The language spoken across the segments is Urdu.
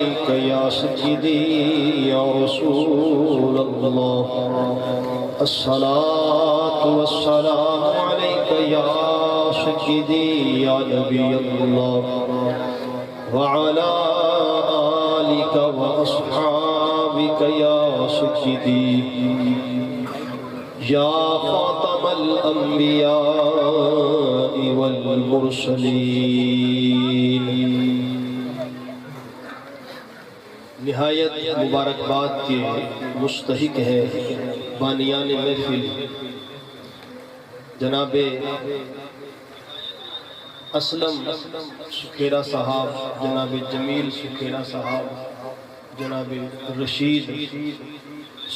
يا سيدي يا رسول الله الصلاة والسلام عليك يا سيدي يا نبي الله وعلى آلك وأصحابك يا سيدي يا خاتم الأنبياء والمرسلين۔ نہایت مبارکباد کے مستحق ہے بانیان محفل جناب اسلم سکھیرا صاحب، جناب جمیل سکھیرا صاحب، جناب رشید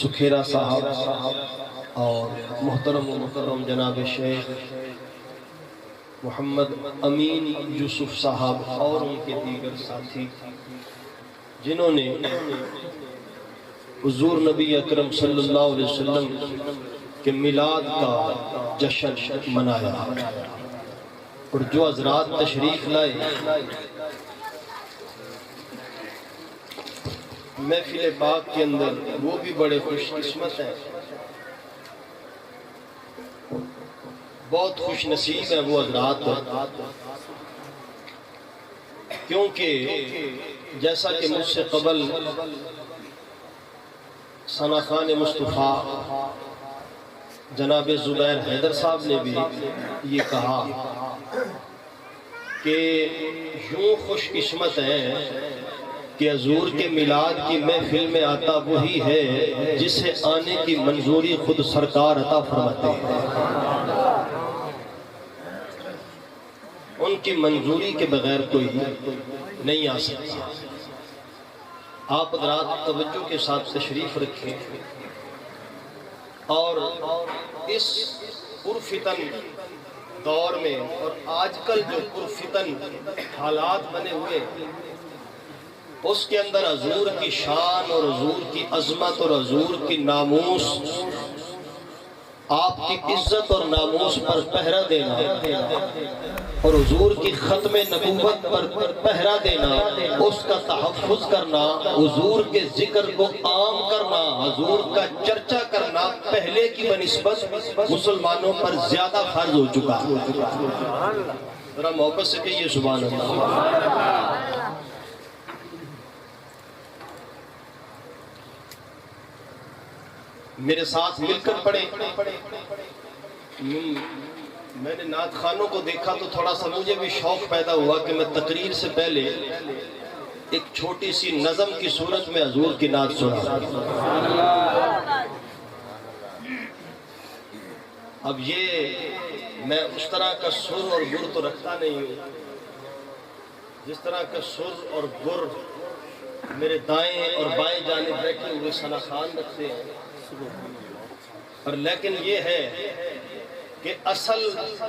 سکھیرا صاحب، اور محترم و مکرم جناب شیخ محمد امین یوسف صاحب اور ان کے دیگر ساتھی جنہوں نے حضور نبی اکرم صلی اللہ علیہ وسلم کے میلاد کا جشن منایا، اور جو حضرات تشریف لائے محفل پاک کے اندر وہ بھی بڑے خوش قسمت ہیں، بہت خوش نصیب ہیں وہ حضرات، کیونکہ جیسا کہ مجھ سے قبل ثنا خان مصطفیٰ جناب زبیر حیدر صاحب نے بھی یہ کہا کہ یوں خوش قسمت ہیں کہ حضور کے میلاد کی محفل میں آتا وہی ہے جسے آنے کی منظوری خود سرکار عطا فرماتے ہیں، ان کی منظوری کے بغیر کوئی نہیں آ سکتا۔ آپ حضرات توجہ کے ساتھ تشریف رکھیں اور اس پرفتن دور میں اور آج کل جو پرفتن حالات بنے ہوئے اس کے اندر حضور کی شان اور حضور کی عظمت اور حضور کی ناموس، آپ کی عزت اور ناموس پر پہرا دینا اور حضور کی ختم نبوت پر پہرا دینا، اس کا تحفظ کرنا، حضور کے ذکر کو عام کرنا، حضور کا چرچا کرنا پہلے کی بنسبت مسلمانوں پر زیادہ فرض ہو چکا ہے۔ ذرا محبت سے کہیے سبحان اللہ۔ میرے ساتھ مل کر پڑھیں۔ میں نے نعت خوانوں کو دیکھا تو تھوڑا سا مجھے بھی شوق پیدا ہوا کہ میں تقریر سے پہلے ایک چھوٹی سی نظم کی صورت میں حضور کی نعت سنا۔ اب یہ میں اس طرح کا سر اور گر تو رکھتا نہیں ہوں جس طرح کا سر اور گر میرے دائیں اور بائیں جانب بیٹھے ہوئے ثنا خان رکھتے ہیں، اور لیکن یہ ہے کہ اصل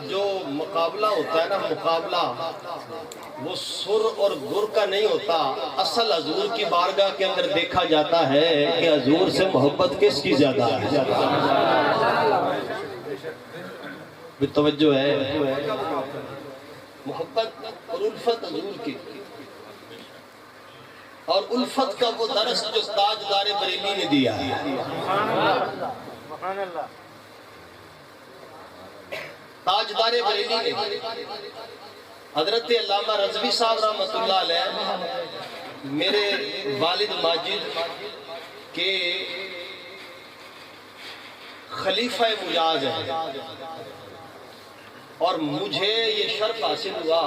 جو مقابلہ ہوتا ہے نا، مقابلہ وہ سر اور گر کا نہیں ہوتا، اصل حضور کی بارگاہ کے اندر دیکھا جاتا ہے کہ حضور سے محبت کس کی زیادہ ہے۔ توجہ ہے، محبت اور الفت حضور کی، اور الفت کا وہ درس جو تاجدار بریلی نے دیا ہے۔ تاجدار بریلی نے حضرت علامہ رضوی صاحب رحمۃ اللہ علیہ میرے والد ماجد کے خلیفہ مجاز ہیں، اور مجھے یہ شرف حاصل ہوا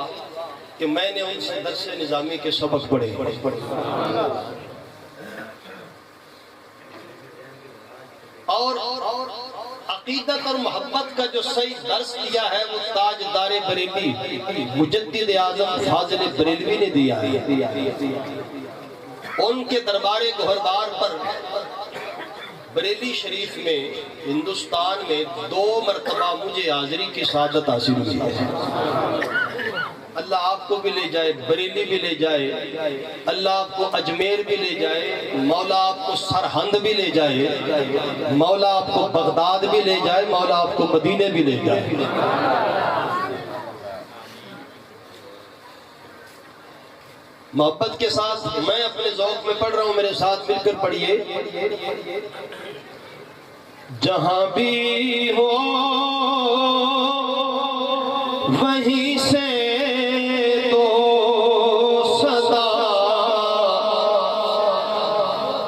کہ میں نے ان سے درس نظامی کے سبق پڑھے، اور عقیدت اور محبت کا جو صحیح درس دیا ہے وہ تاجدار بریلی مجدد اعظم فاضل بریلوی نے دیا ہے۔ ان کے دربار گوہربار پر بریلی شریف میں ہندوستان میں 2 مرتبہ مجھے حاضری کی سعادت حاصل ہوئی ہے۔ اللہ آپ کو بھی لے جائے، بریلی بھی لے جائے، اللہ آپ کو اجمیر بھی لے جائے، مولا آپ کو سرہند بھی لے جائے، مولا آپ کو بغداد بھی لے جائے، مولا آپ کو مدینے بھی لے جائے۔ محبت کے ساتھ میں اپنے ذوق میں پڑھ رہا ہوں، میرے ساتھ مل کر پڑھیے۔ جہاں بھی ہو وہیں سے تو صدا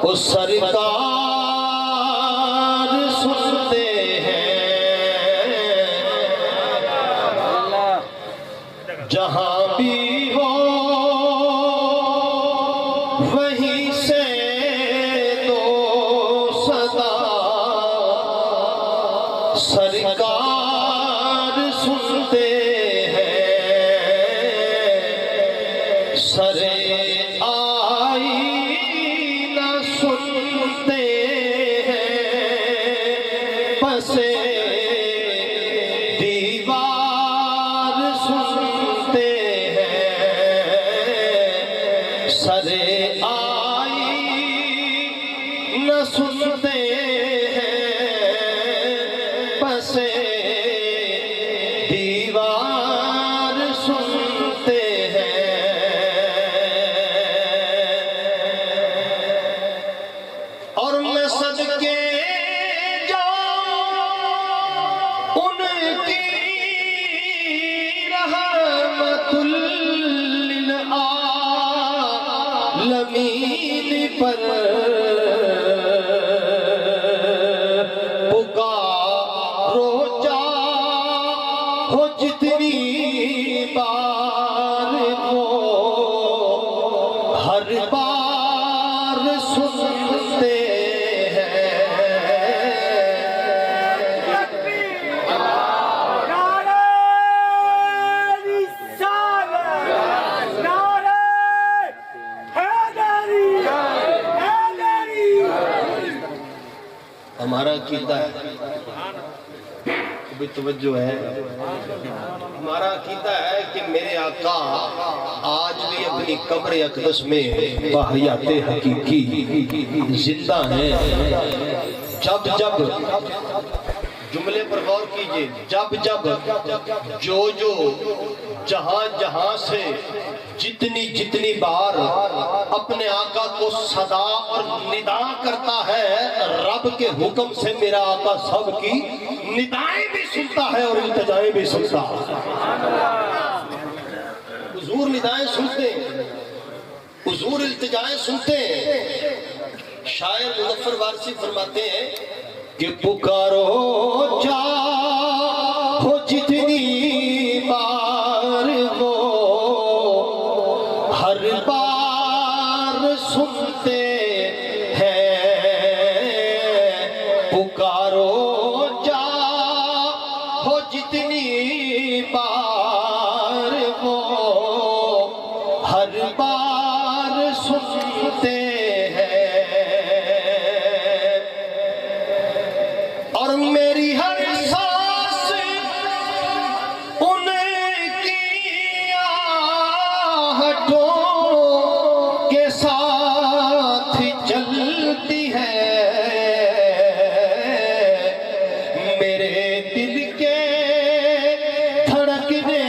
اس سرکار سنتے ہیں، جہاں بھی ہو وہیں سے تو صدا سرکار سنتے ہیں، سرے آئینہ سنتے ہیں، پسے دیوار سنتے ہیں، سرے آئینہ سنتے ہیں، پسے دیوار سنتے ہیں۔ اور میں صدقے جاؤں ان کی رحمت للعالمین پر، پکارو جاؤ جتنی بار وہ ہر بار سنتے ہیں۔ ہمارا عقیدہ ہے، بھی توجہ ہے، ہمارا عقیدہ ہے کہ میرے آقا آج بھی اپنی قبر اقدس میں باحیات حقیقی زندہ ہیں۔ جب جب جملے پر غور کیجئے، جب جب جو جہاں جہاں سے جتنی بار اپنے آقا کو صدا اور ندا کرتا ہے، رب کے حکم سے میرا آقا سب کی ندائیں بھی سنتا ہے اور التجائیں بھی سنتا ہے۔ حضور ندائیں سنتے ہیں، حضور التجائیں سنتے ہیں۔ شاعر مظفر وارثی فرماتے ہیں کہ پکارو جاؤ جتنی بار وہ ہر بار سنتے ہیں، پکارو جاؤ جتنی بار وہ ہر بار سنتے ہیں، اور میری ہر سانس ان کی آہٹوں کے ساتھ چلتی ہے، میرے دل کے دھڑکنے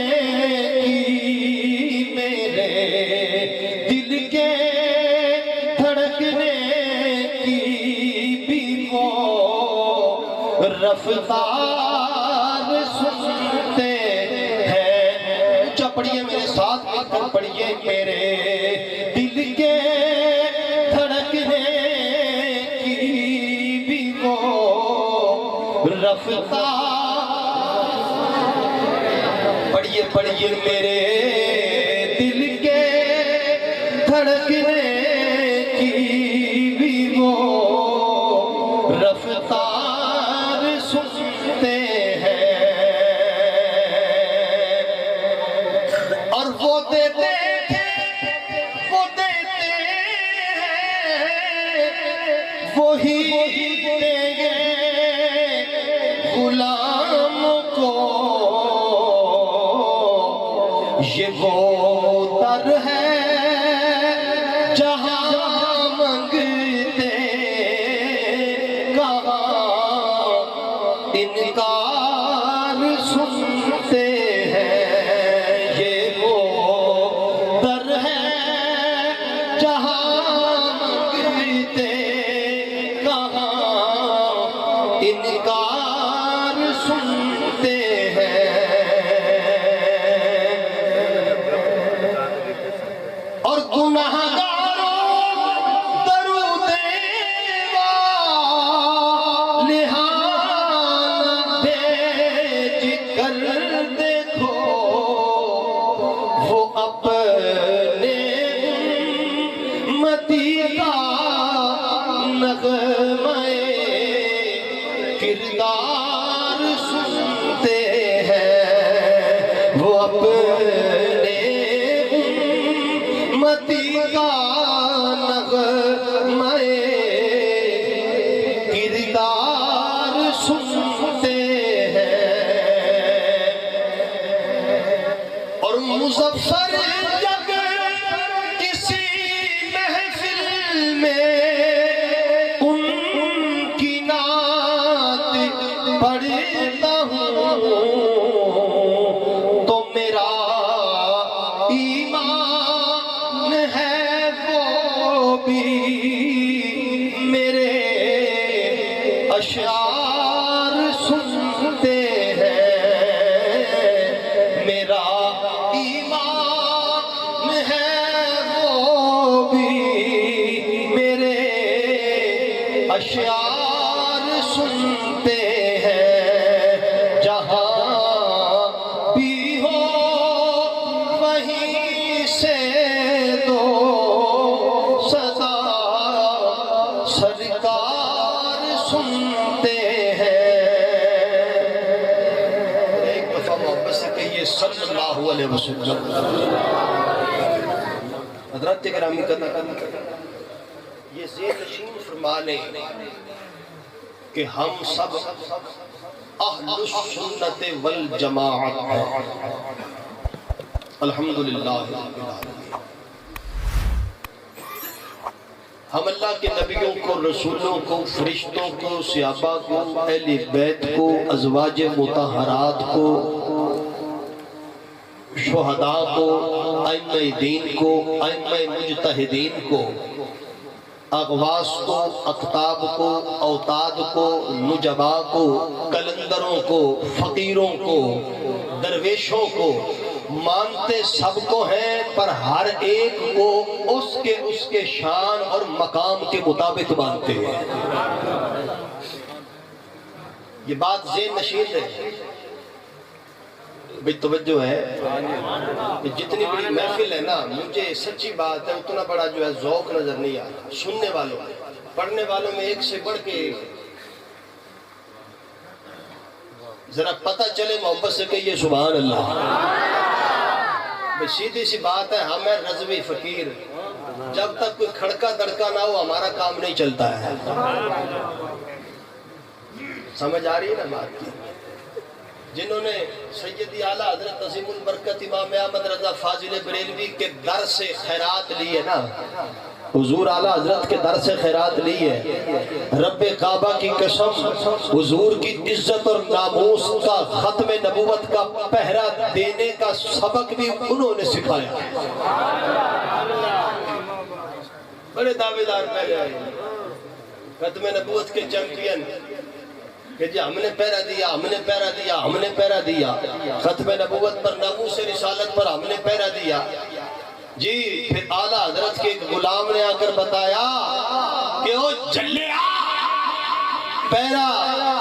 کی، میرے دل کے دھڑکنے کی بھی وہ رفتار سنتے ہیں۔ اونچا پڑھیے، میرے ساتھ مل کر پڑھیے، میرے دل کے دھڑکنے کی بھی وہ رفتار، پڑھیے میرے دل کے دھڑکنے کی بھی وہ رفتار سنتے ہیں، اور وہ دیتے ہیں وہی دیں گے غلام کو، یہ وہ در ہے جہاں منگتے کہاں انکار سنتے ہیں، یہ وہ در ہے انکار سنتے ہیں اور گناہگاروں درود والہان بھیج کر دیکھو وہ اپنے امتی کا نغمہ کردار سنتے ہیں وہ اپنے امتی کا نغمہ کردار سنتے ہیں اور مظفر جب کسی محفل میں پڑھتا ہوں تو میرا ایمان ہے وہ بھی میرے اشعار سنتے ہیں میرا ایمان ہے وہ بھی میرے اشعار سنتے ہیں جہاں بھی ہو وہیں سے دو صدا سرکار سنتے ہیں ایک دفعہ محبت سے کہیے صلی اللہ علیہ وسلم حضرات گرامی قدر یہ ذہن نشین فرما لیں کہ ہم سب اہل السنت والجماعت ہیں الحمدللہ ہم اللہ کے نبیوں کو رسولوں کو فرشتوں کو صحابہ کو اہل بیت کو ازواج مطہرات کو شہداء کو ائمہ دین کو ائمہ مجتہدین کو اغواص کو اقطاب کو اوتاد کو نجبا کو کلندروں کو فقیروں کو درویشوں کو مانتے سب کو ہیں پر ہر ایک کو اس کے شان اور مقام کے مطابق مانتے ہیں یہ بات ذہن نشین ہے بھئی توجہ ہے جتنی بڑی محفل ہے نا مجھے سچی بات ہے اتنا بڑا جو ہے ذوق نظر نہیں آتا سننے والوں پڑھنے والوں میں ایک سے بڑھ کے ذرا پتہ چلے محبت سے کہیے سبحان اللہ سیدھی سی بات ہے ہم ہیں رضوی فقیر جب تک کوئی کھڑکا دڑکا نہ ہو ہمارا کام نہیں چلتا ہے سمجھ آ رہی ہے نا بات کی جنہوں نے سیدی اعلیٰ حضرت عظیم البرکت امام احمد رضا فاضل بریلوی کے در سے خیرات لی ہے نا حضور اعلیٰ حضرت کے در سے خیرات لی ہے رب کعبہ کی قسم حضور کی عزت اور ناموس کا ختم نبوت کا پہرا دینے کا سبق بھی انہوں نے سکھایا بڑے دعویدار پہلے آئے ختم نبوت کے چیمپئن کہ جی ہم نے پہرا دیا ہم نے پہرا دیا ہم نے پہرا دیا ختم نبوت پر ناموس رسالت پر ہم نے پہرا دیا جی پھر اعلیٰ حضرت کے ایک غلام نے آ کر بتایا کہ او جلیا پہرا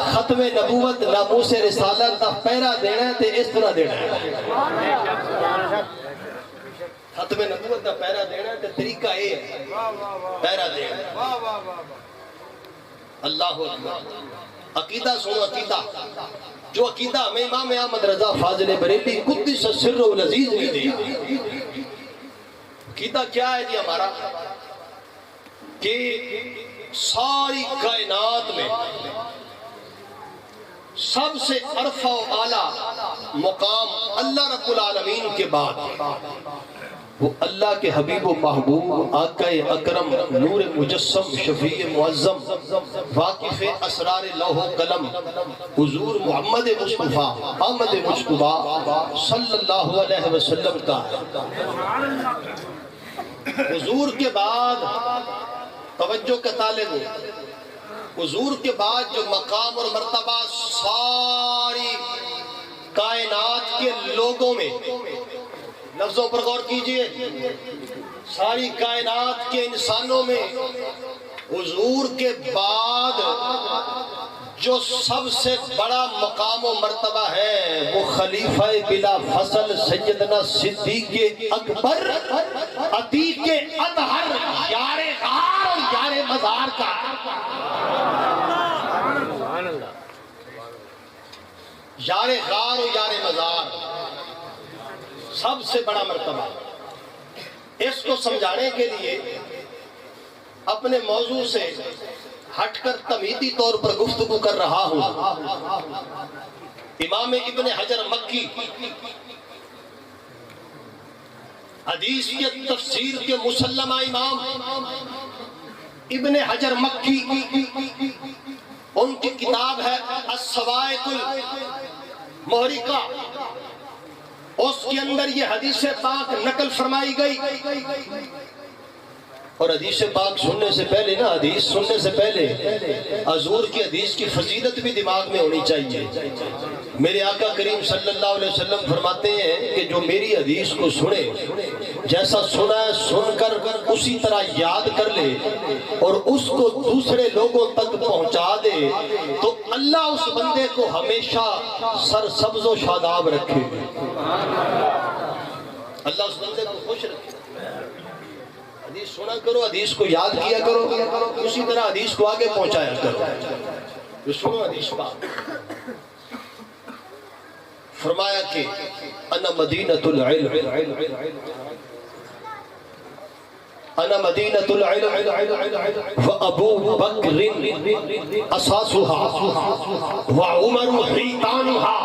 ختم نبوت ناموس رسالت کا پہرا دینا ہے تے اس طرح دینا ہے ختم نبوت کا پہرا دینا ہے تے طریقہ یہ ہے پہرا دینا اللہ اکبر عقیدہ سنو عقیدہ جو عقیدہ ہمیں امام احمد رضا فاضل بریلوی قدس سر العزیز نے دیا عقیدہ کیا ہے جی ہمارا کہ ساری کائنات میں سب سے عرفہ و اعلیٰ مقام اللہ رب العالمین کے بعد وہ اللہ کے حبیب و محبوب آقا اکرم نور مجسم شفیع معظم واقف اسرار لوح و قلم حضور محمد مصطفیٰ احمد مجتبیٰ صلی اللہ علیہ وسلم کا حضور کے بعد توجہ کا طالب ہو حضور کے بعد جو مقام اور مرتبہ ساری کائنات کے لوگوں میں، لفظوں پر غور کیجئے، ساری کائنات کے انسانوں میں حضور کے بعد جو سب سے بڑا مقام و مرتبہ ہے وہ خلیفہ بلا فصل سیدنا صدیق اکبر عتیق اطہر یار غار اور یار مزار کا۔ یار غار و یار مزار سب سے بڑا مرتبہ۔ اس کو سمجھانے کے لیے اپنے موضوع سے ہٹ کر تمہیدی طور پر گفتگو کر رہا ہوں۔ امام ابن حجر مکی حدیث کے تفسیر کے مسلمہ امام ابن حجر مکی، ان کی کتاب ہے الصواعق المحرقہ، اس کے اندر یہ حدیث پاک نقل فرمائی گئی۔ اور حدیث پاک سننے سے پہلے حدیث سننے سے پہلے حضور کی حدیث کی فضیلت بھی دماغ میں ہونی چاہیے۔ میرے آقا کریم صلی اللہ علیہ وسلم فرماتے ہیں کہ جو میری حدیث کو سنے، جیسا سنا ہے سن کر اسی طرح یاد کر لے اور اس کو دوسرے لوگوں تک پہنچا دے تو اللہ اس بندے کو ہمیشہ سرسبز و شاداب رکھے، اللہ اس بندے کو خوش رکھے۔ حدیث سنا کرو، حدیث کو یاد کیا کرو، اسی طرح حدیث کو آگے پہنچایا کرو۔ جو سنو حدیث پاک، فرمایا کہ انا مدینۃ العلم، انا مدینۃ العلم وابو بکر اساسها وعمر حیطانها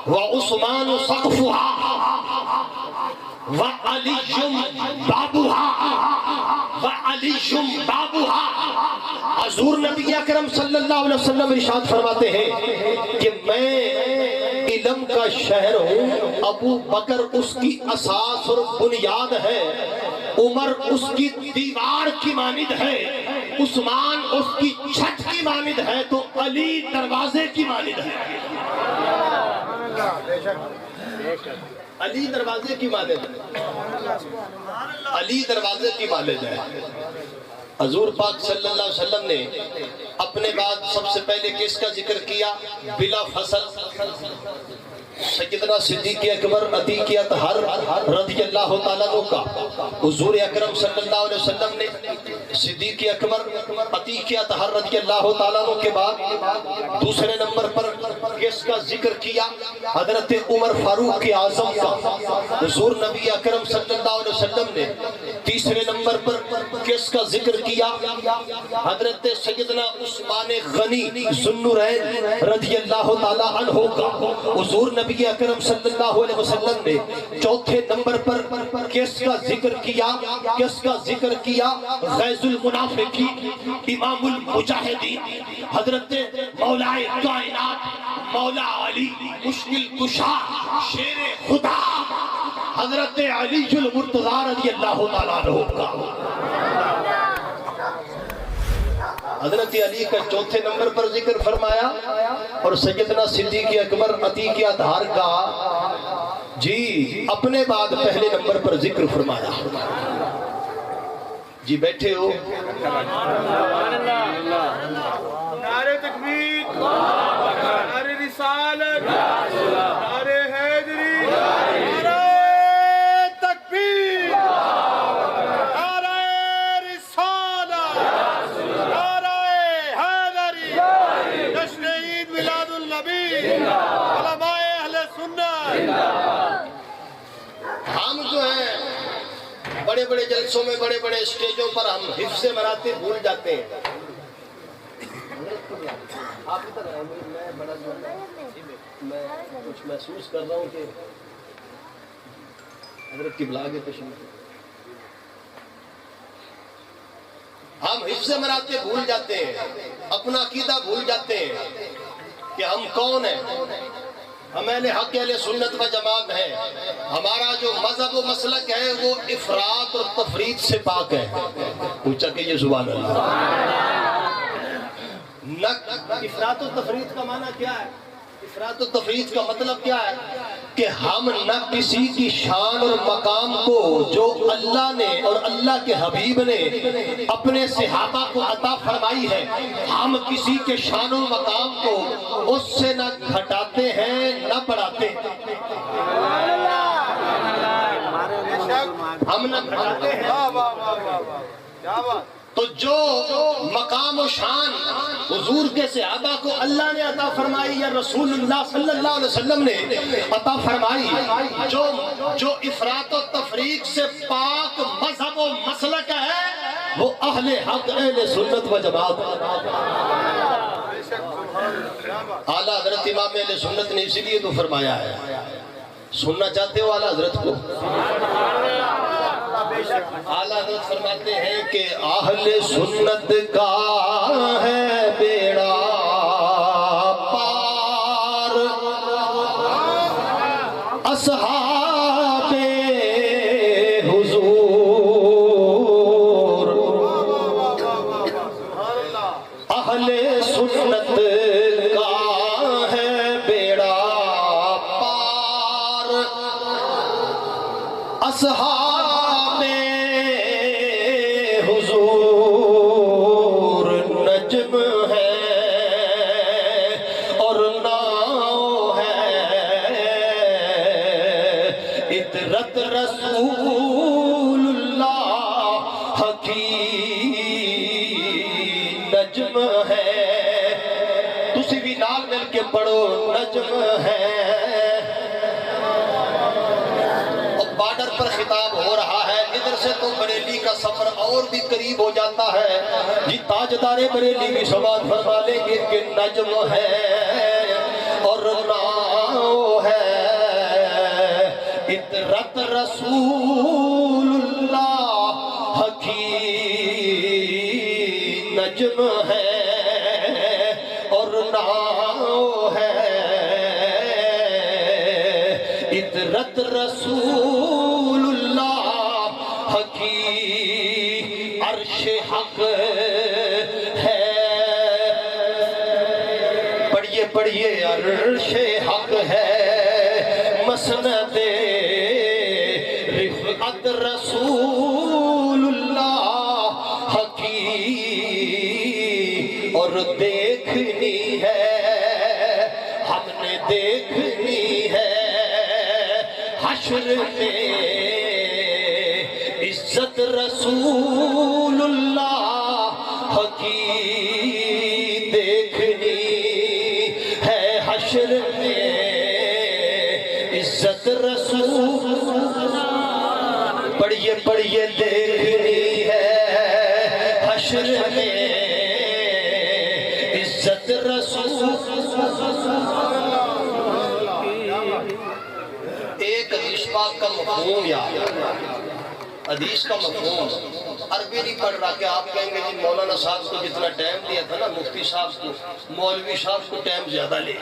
وعثمان سقفها وعلی بابها۔ حضور نبی اکرم صلی اللہ علیہ وسلم ارشاد فرماتے ہیں کہ میں علم کا شہر ہوں، ابو بکر اس کی اساس اور بنیاد ہے، عمر اس کی دیوار کی مانند ہے، عثمان اس کی چھت کی مانند ہے، تو علی دروازے کی مانند ہے۔ علی دروازے کی مانند ہے، علی دروازے کی مانند ہے۔ حضور پاک صلی اللہ علیہ وسلم نے اپنے بعد سب سے پہلے کس کا ذکر کیا؟ بلا فصل سیدنا صدیق اکبر عتیق اطہر رضی اللہ تعالیٰ عنہ کا۔ حضور اکرم صلی اللہ علیہ وسلم نے صدیق اکبر عتیق اطہر رضی اللہ تعالیٰ عنہ کے بعد دوسرے نمبر پر کس کا ذکر کیا؟ حضرت عمر فاروق اعظم کا۔ حضور نبی اکرم صلی اللہ علیہ وسلم نے تیسرے نمبر پر کس کا ذکر کیا؟ حضرت سیدنا عثمان غنی ذو النورین رضی اللہ تعالیٰ عنہ کا۔ حضور نبی اکرم صلی اللہ علیہ وسلم نے چوتھے نمبر پر کس کا ذکر کیا؟ کس کا ذکر کیا؟ غیظ المنافقین امام المجاہدین حضرت مولا کائنات مولا علی مشکل کشا شیر خدا حضرت علی المرتضی رضی اللہ تعالیٰ عنہ کا۔ حضرت علی کا چوتھے نمبر پر ذکر فرمایا اور سیدنا صدیق اکبر عتیق اطہر کا جی اپنے بعد پہلے نمبر پر ذکر فرمایا۔ جی بیٹھے ہو، نعرہ تکبیر، نعرہ رسالت، نعرہ حیدری، نعرہ تکبیر، نعرہ رسالت، نعرہ حیدری، جشن عید میلاد النبی، علماء اہل سنت۔ ہم جو ہیں بڑے بڑے جلسوں میں بڑے بڑے اسٹیجوں پر ہم حفظ مراتب بھول جاتے ہیں۔ آپ ادھر آئیں، میں بڑا میں کچھ محسوس کر رہا ہوں کہ حضرت کی بلا کے تشریف، ہم حفظ مراتب بھول جاتے ہیں، اپنا عقیدہ بھول جاتے ہیں کہ ہم کون ہیں۔ ہم اہل حق اہل سنت و جماعت ہیں، ہمارا جو مذہب و مسلک ہے وہ افراط اور تفرید سے پاک ہے۔ اونچا کہیے سبحان اللہ۔ افراط و تفریط کا معنی کیا ہے؟ افراط و تفریط کا مطلب کیا ہے کہ ہم نہ کسی کی شان اور مقام کو جو اللہ نے اور اللہ کے حبیب نے اپنے صحابہ کو عطا فرمائی ہے، ہم کسی کے شان و مقام کو اس سے نہ گھٹاتے ہیں نہ بڑھاتے ہیں، ہم نہ گھٹاتے ہیں۔ تو جو مقام و شان حضور کے صحابہ کو اللہ نے عطا فرمائی یا رسول اللہ صلی اللہ علیہ وسلم نے عطا فرمائی، جو افراط و تفریق سے پاک مذہب و مسلک ہے، وہ اہل حق اہل سنت و جماعت۔ اعلیٰ حضرت امام اہل سنت نے اسی لیے تو فرمایا ہے، سننا چاہتے ہو اعلیٰ حضرت کو؟ اعلیٰ حضرت فرماتے ہیں کہ اہل سنت کا ہے بیڑا پار، اصحاب حضور، اہل سنت کا ہے بیڑا پار، اصحاب رسول اللہ کی نجم ہے، تسی بھی نال مل کے پڑھو، نجم ہے۔ اور بارڈر پر خطاب ہو رہا ہے، ادھر سے تو بریلی کا سفر اور بھی قریب ہو جاتا ہے، جی تاجدار بریلی بھی سماعت فرما لیں گے کہ نجم ہے اور ناؤ ہے، عطرت رسول اللہ کی نجم ہے اور ناؤ ہے، عطرت رسول اللہ کی عرش حق ہے۔ پڑھیے پڑھیے، عرش حق ہے، مسند رفعت رسول اللہ کی، اور دیکھنی ہے ہم نے، دیکھنی ہے حشر میں عزت رسول اللہ کی، دیکھنی ہے حشر میں عزت رسول، پڑھیے پڑھیے، دیکھنی ہے حشر میں عزت رسول۔ ایک حدیث پاک کا مفہوم یا حدیث کا مفہوم عربی نہیں پڑھ رہا کہ آپ کہیں گے جی مولانا صاحب کو جتنا ٹائم دیا تھا نا مفتی صاحب کو، مولوی صاحب کو ٹائم زیادہ لے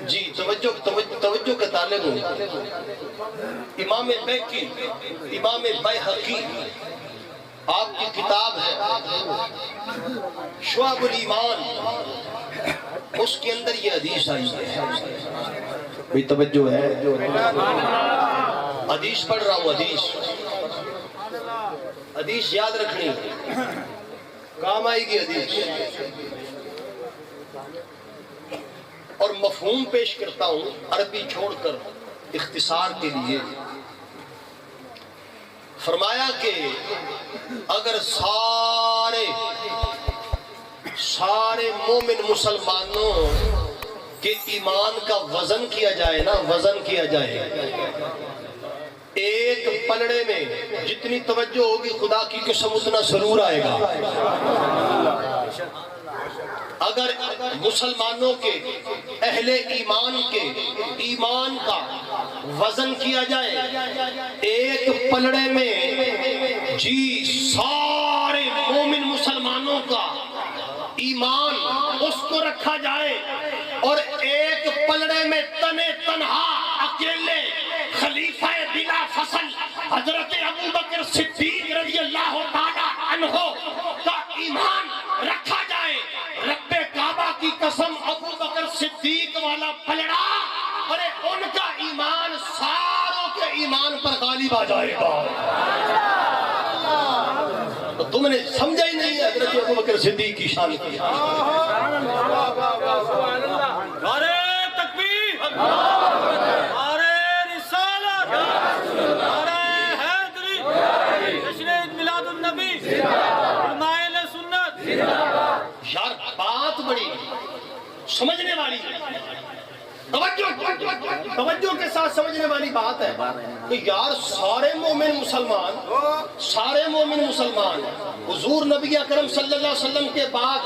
جی توجہ کے طالب ہوں۔ امام بیکی، امام بیہقی، آپ کی کتاب ہے شعب الایمان، اس کے اندر یہ حدیث آئی ہے، بھی توجہ ہے، حدیث پڑھ رہا ہوں، حدیث یاد رکھنی، کام آئے گی حدیث، اور مفہوم پیش کرتا ہوں عربی چھوڑ کر اختصار کے لیے۔ فرمایا کہ اگر سارے مومن مسلمانوں کے ایمان کا وزن کیا جائے نا، وزن کیا جائے، ایک پلڑے میں جتنی توجہ ہوگی خدا کی قسم اتنا سرور آئے گا۔ اگر مسلمانوں کے اہل ایمان کے ایمان کا وزن کیا جائے ایک پلڑے میں، جی سارے مومن مسلمانوں کا ایمان اس کو رکھا جائے، اور ایک پلڑے میں تنے تنہا اکیلے خلیفہ بلا فصل حضرت ابوبکر صدیق رضی اللہ تعالی عنہ کا غالب آ جائے گا. تو تم نے سمجھا ہی نہیں حضرت ابو بکر صدیق کی شان کی. نعرہ تکبیر، نعرہ رسالت، نعرہ حیدری، جشن عید میلاد النبی، علماء سنت. یار بات بڑی سمجھنے والی، توجہ کے ساتھ سمجھنے والی بات ہے کہ یار سارے مومن مسلمان حضور نبی اکرم صلی اللہ علیہ وسلم کے بعد،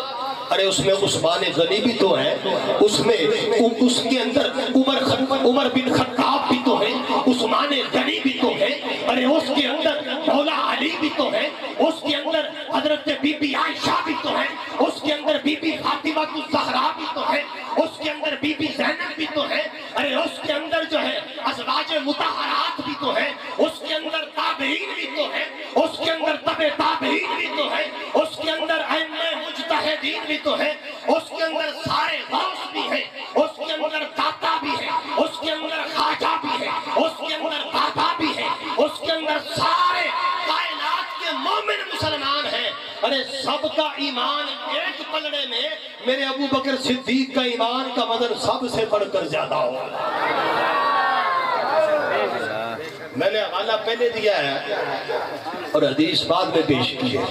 ارے اس میں عثمان غنی بھی تو ہے، اس میں اس کے اندر عمر بن خطاب بھی تو ہے، عثمان غنی بھی تو ہے، ارے اس کے اندر مولا علی بھی تو ہے، اس کے اندر حضرت بی بی عائشہ بھی تو ہے، اس کے اندر بی بی فاطمہ الزہرا بھی تو ہے، اس کے اندر بی بی زینب بھی تو ہے، ارے اس کے اندر جو ہے ازواج مطہرات بھی تو ہے، اس کے اندر تابعین بھی تو ہے، اس کے اندر تبع تابعین بھی تو ہے، اس کے اندر ائمہ مجتہدین بھی تو ہے، اس کے اندر سارے غوث بھی ہے، اس کے اندر داتا بھی ہے، اس کے اندر خواجہ بھی ہے، اس کے اندر بابا بھی ہے، اس کے اندر سارے کائنات کے مومن مسلمان ہیں. ارے سب کا ایمان ایک پلڑے میں میرے ابو بکر صدیق کا ایمان کا وزن سب سے بڑھ کر زیادہ ہو. میں نے حوالہ پہلے دیا ہے اور حدیث بعد میں پیش کی ہے.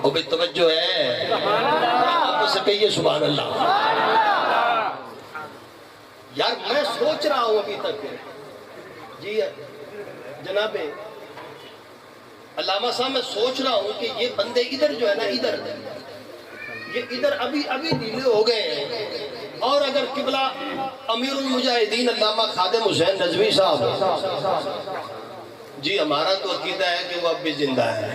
اور بھی توجہ ہے، آپ سے کہیے سبحان اللہ. یار میں سوچ رہا ہوں ابھی تک، جی جناب علامہ صاحب، میں سوچ رہا ہوں کہ یہ بندے ادھر جو ہے نا، ادھر ابھی ڈھیلے ہو گئے ہیں. اور اگر قبلہ امیر المجاہدین علامہ خادم حسین نجوی صاحب، جی ہمارا تو عقیدہ ہے کہ وہ اب بھی زندہ ہے.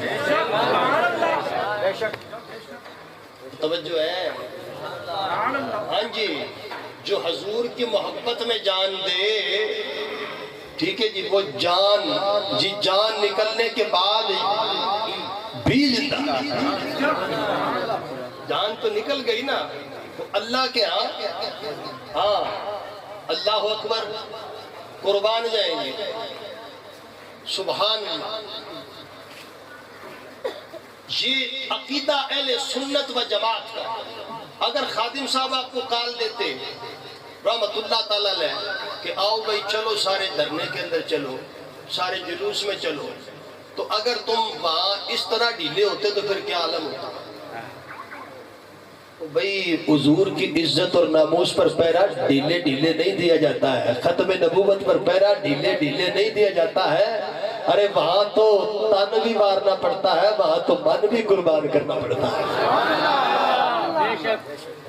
توجہ ہے؟ ہاں جی، جو حضور کی محبت میں جان دے، ٹھیک ہے جی، وہ جان نکلنے کے بعد بھی زندہ. جان تو نکل گئی نا، تو اللہ کے ہاں اللہ اکبر قربان جائیں گے. سبحان اللہ. یہ عقیدہ اہل سنت و جماعت کا. اگر خادم صاحب آپ کو کال دیتے رحمت اللہ تعالیٰ علیہ کہ آؤ بھائی چلو سارے دھرنے کے اندر چلو، سارے جلوس میں چلو، تو اگر تم وہاں اس طرح ڈھیلے ہوتے تو پھر کیا عالم ہوتا؟ بھئی حضور کی عزت اور ناموس پر پیرا ڈھیلے نہیں دیا جاتا ہے، ختم نبوت پر پیرا ڈھیلے نہیں دیا جاتا ہے. ارے وہاں تو تن بھی مارنا پڑتا ہے، وہاں تو من بھی قربان کرنا پڑتا ہے.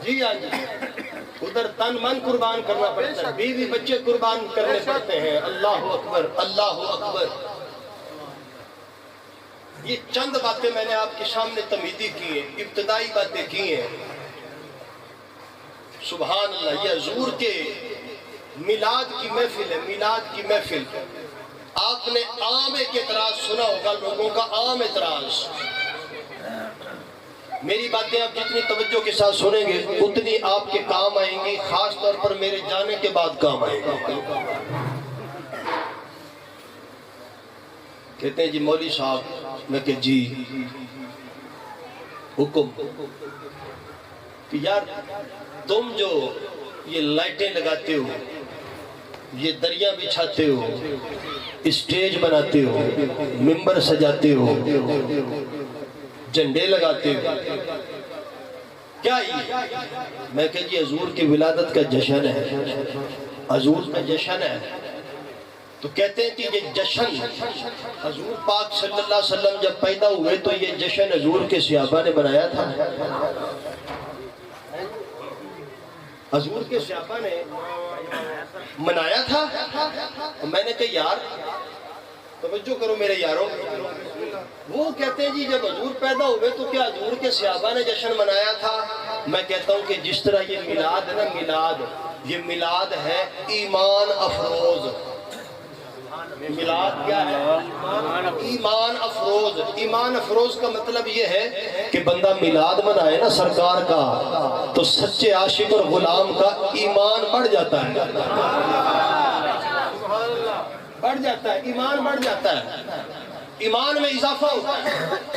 جی ہاں جی، ادھر تن من قربان کرنا پڑتا ہے، بیوی بچے قربان کرنے پڑتے ہیں. اللہ اکبر، اللہ اکبر. یہ چند باتیں میں نے آپ کے سامنے تمہیدی کی ہیں، ابتدائی باتیں کی ہیں. سبحان اللہ. یہ حضور کے میلاد کی محفل ہے، میلاد کی محفل. آپ نے عام ایک اعتراض سنا ہوگا، لوگوں کا عام اعتراض. میری باتیں آپ جتنی توجہ کے ساتھ سنیں گے اتنی آپ کے کام آئیں گی، خاص طور پر میرے جانے کے بعد کام آئیں گی. کہتے ہیں جی مولوی صاحب، میں کہ جی حکم. کہ یار تم جو یہ لائٹیں لگاتے ہو، یہ دریا بچھاتے ہو، اسٹیج بناتے ہو، ممبر سجاتے ہو، جھنڈے لگاتے ہو، کیا یہ؟ میں کہ جی حضور کی ولادت کا جشن ہے، حضور کا جشن ہے. تو کہتے ہیں کہ یہ جشن حضور پاک صلی اللہ علیہ وسلم جب پیدا ہوئے تو یہ جشن حضور کے صحابہ نے بنایا تھا. حضور کے صحابہ نے منایا تھا. میں نے کہا یار توجہ کرو میرے یاروں. وہ کہتے ہیں جی جب حضور پیدا ہوئے تو کیا حضور کے صحابہ نے جشن منایا تھا؟ میں کہتا ہوں کہ جس طرح یہ میلاد ہے نا، میلاد، یہ میلاد ہے ایمان افروز. میلاد کیا ہے؟ ایمان افروز. ایمان افروز کا مطلب یہ ہے کہ بندہ میلاد منائے نا سرکار کا تو سچے عاشق اور غلام کا ایمان بڑھ جاتا ہے. بڑھ جاتا ہے، ایمان بڑھ جاتا ہے، ایمان میں اضافہ ہوتا ہے۔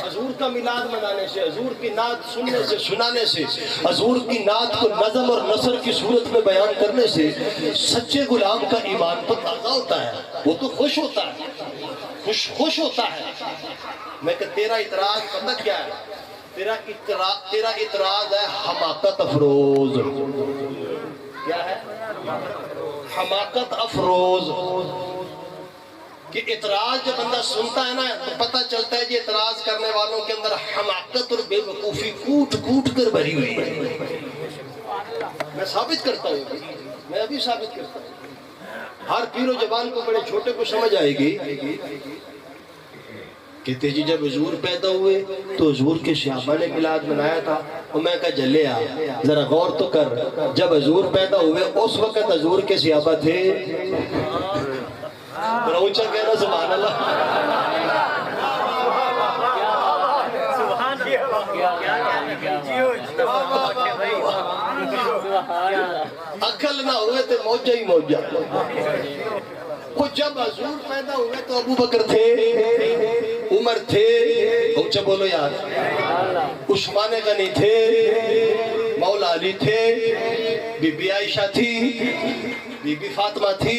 حضور کا میلاد منانے سے، حضور کی نعت سننے سے، سنانے سے، حضور کی نعت کو نظم اور نثر کی صورت میں بیان کرنے سے سچے غلام کا ایمان تو تازہ ہوتا ہے، وہ تو خوش ہوتا ہے، خوش ہوتا ہے۔ میں کہ تیرا اعتراض پتہ کیا ہے؟ تیرا اعتراض ہے حماقت افروز۔ کیا ہے؟ حماقت افروز۔ کہ اعتراض جب بندہ سنتا ہے نا تو پتہ چلتا ہے یہ اعتراض کرنے والوں کے اندر حماقت اور بے وقوفی کوٹ کر بھری ہوئی ہے۔ میں ثابت کرتا ہوں، میں ابھی ثابت کرتا ہوں۔ ہر پیر و جوان کو، بڑے چھوٹے کو سمجھ آئے گی۔ کہتے جی جب حضور پیدا ہوئے تو حضور کے صحابہ نے میلاد منایا تھا۔ اور میں کہا جلیا ذرا غور تو کر، جب حضور پیدا ہوئے اس وقت حضور کے صحابہ تھے؟ ذرا اونچا کہنا سبحان اللہ۔ عقل نہ ہوئے تو موجہ ہی موجہ۔ وہ جب حضور پیدا ہوئے تو ابو بکر تھے، عمر تھے، اونچا بولو یار، عثمان غنی تھے، مولا علی تھے، بی بی عائشہ تھی، بی بی فاطمہ تھی،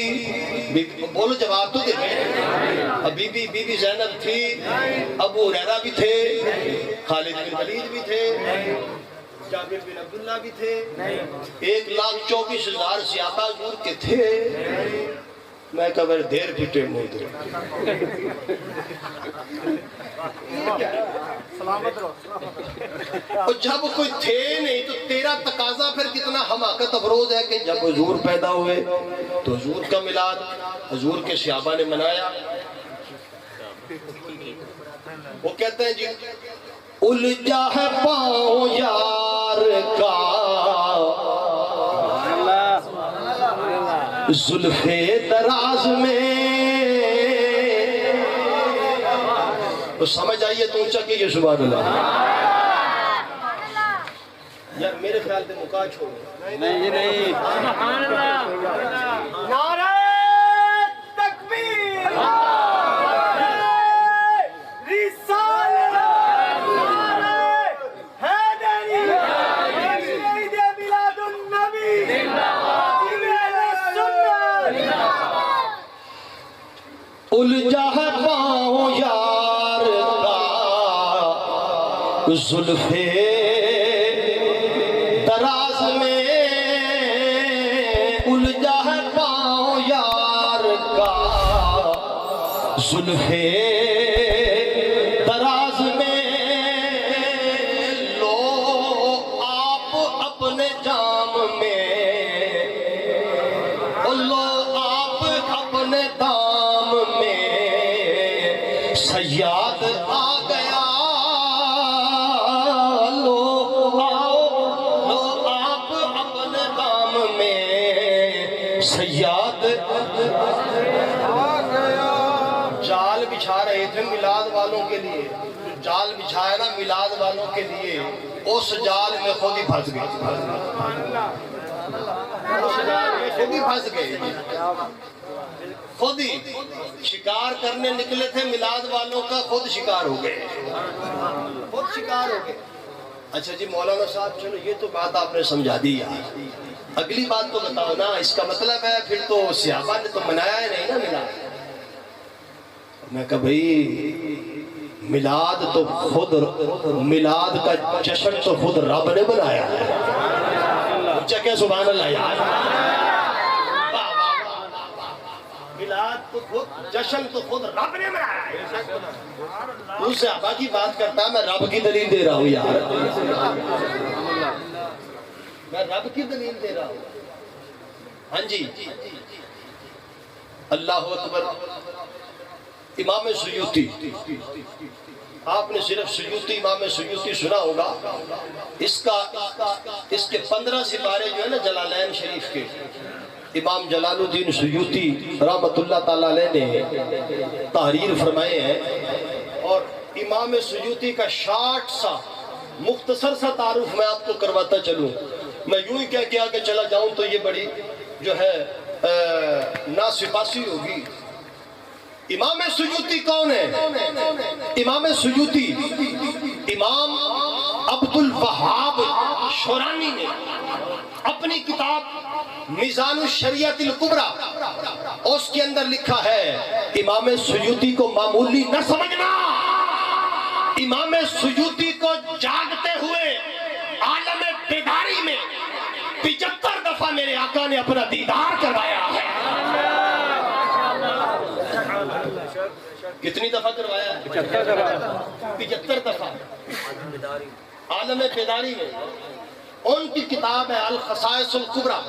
بولو جواب تو دے، بی بی زینب تھی، ابو ہریرہ بھی تھے، خالد بن ولید بھی تھے، جابر بن عبداللہ بھی تھے، 1,24,000 صحابہ حضور کے تھے۔ میں کہا بھائی دیر پیٹے نہیں دے اور جب کوئی تھے نہیں تو تیرا تقاضا پھر کتنا حماقت افروز ہے کہ جب حضور پیدا ہوئے تو حضور کا میلاد حضور کے صحابہ نے منایا۔ وہ کہتے ہیں جی الجھا ہے پاؤں یار کا زلف دراز میں، تو سمجھ آئیے تو اونچا کیجئے سبحان اللہ۔ یار میرے خیال سے مکا چھوڑو، نہیں سبحان اللہ، نعرہ تکبیر، رسالت، نعرہ حیدری، عید میلاد النبی، الجھا ہے پاؤں یار کا زلف دراز میں، الجھا ہے پاؤں یار کا زلف دراز میں، لو آپ اپنے جام میں، لو آپ اپنے دام میں، سیاد آ گیا، لو آپ اپنے دام میں، سیاد آ گیا۔ جال بچھا رہے تھے میلاد والوں کے لیے، جو جال بچھایا نا میلاد والوں کے لیے، اس جال میں خود ہی پھنس گئے، خود ہی پھنس گئے، خود ہی شکار کرنے نکلے تھے میلاد والوں کا، خود شکار ہو گئے، خود شکار ہو گئے۔ اچھا جی مولانا صاحب چلو یہ تو بات آپ نے سمجھا دی یار، اگلی بات تو بتاؤ نا، اس کا مطلب ہے پھر تو صحابہ نے تو منایا ہی نہیں نا میلاد۔ میں کہا بھئی میلاد تو خود، میلاد کا جشن تو خود رب نے بنایا ہے، چکے سبحان اللہ یار، میلاد تو خود، جشن تو خود رب نے منایا ہے۔ تو صحابہ کی بات کرتا ہے، میں رب کی دلیل دے رہا ہوں یار، میں رب کی دلیل دے رہا ہوں۔ ہاں جی اللہ اکبر۔ امام سیوطی، آپ نے صرف سیوطی، امام سیوطی سنا ہوگا، اس کے 15 سپارے جو ہے نا جلالین شریف کے، امام جلال الدین سیوطی رحمت اللہ تعالیٰ علیہ نے تحریر فرمائے ہیں۔ اور امام سیوطی کا شارٹ سا مختصر سا تعارف میں آپ کو کرواتا چلوں، میں یوں ہی کہہ کے آگے چلا جاؤں تو یہ بڑی جو ہے ناسپاسی ہوگی، امام سیوطی کون ہے؟ امام سیوطی امام عبد الوہاب شورانی نے اپنی کتاب میزان الشریعت الکبریٰ اس کے اندر لکھا ہے امام سیوطی کو معمولی نہ سمجھنا، امام سیوطی کو جاگتے ہوئے عالم بیداری میں 75 دفعہ میرے آقا نے اپنا دیدار کروایا ہے۔ کتنی دفعہ کروایا ہے؟ 75 دفعہ عالم بیداری میں۔ ان کی کتاب ہے الخصائص الکبریٰ،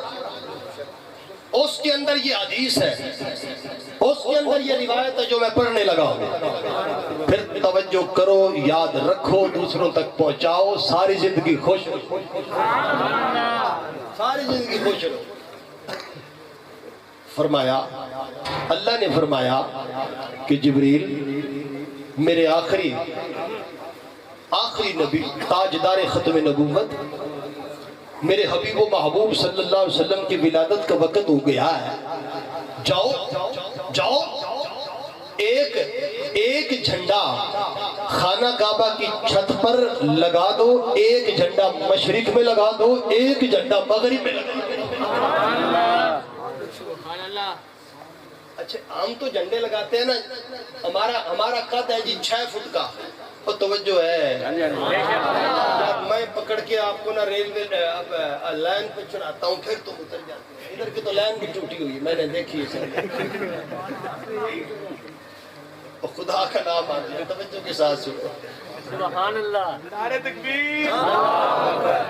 اس کے اندر یہ حدیث ہے، اس کے اندر یہ روایت ہے جو میں پڑھنے لگا ہوں۔ پھر توجہ کرو، یاد رکھو، دوسروں تک پہنچاؤ، ساری زندگی خوش رہو، ساری زندگی خوش رہو۔ فرمایا، اللہ نے فرمایا کہ جبریل میرے آخری نبی، تاجدار ختم نبوت، میرے حبیب و محبوب صلی اللہ علیہ وسلم کی ولادت کا وقت ہو گیا ہے، جاؤ ایک جھنڈا خانہ کعبہ کی چھت پر لگا دو، ایک جھنڈا مشرق میں لگا دو، ایک جھنڈا مغرب میں لگا دو۔ اچھا ہم تو جھنڈے لگاتے ہیں نا، ہمارا قد ہے جی 6 فٹ کا، اور توجہ ہے جب میں پکڑ کے آپ کو نا ریلوے لائن پہ چڑھاتا ہوں پھر تم اتر جاتے ہیں، ادھر کی تو لائن بھی ٹوٹی ہوئی میں نے دیکھی ہے سر۔ خدا کا نام آتے توجہ کے ساتھ سنو، سبحان اللہ، نعرہ تکبیر،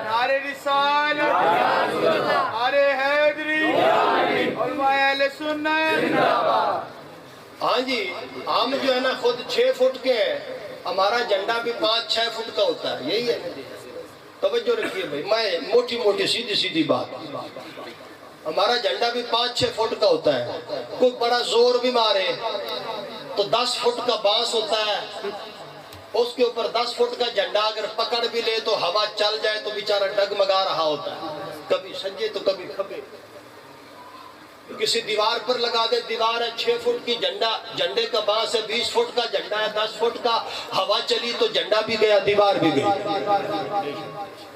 نعرہ رسالت، نعرہ حیدری، علماء اہل سنت۔ ہاں جی، ہم جو ہے نا خود 6 فٹ کے ہیں، ہمارا جھنڈا بھی 5-6 فٹ کا ہوتا ہے، یہی ہے۔ توجہ رکھیے بھائی، میں موٹی سیدھی بات، ہمارا جھنڈا بھی 5-6 فٹ کا ہوتا ہے، کوئی بڑا زور بھی مارے تو 10 فٹ کا بانس ہوتا ہے، اس کے اوپر 10 فٹ کا جھنڈا اگر پکڑ بھی لے تو ہوا چل جائے تو بیچارہ ڈگمگا رہا ہوتا ہے، کبھی سجے تو کبھی کھبے۔ کسی دیوار پر لگا دے، دیوار ہے 6 فٹ کی، جھنڈے کا بانس ہے 20 فٹ کا، جھنڈا ہے 10 فٹ کا، ہوا چلی تو جھنڈا بھی گیا، دیوار بھی گئی،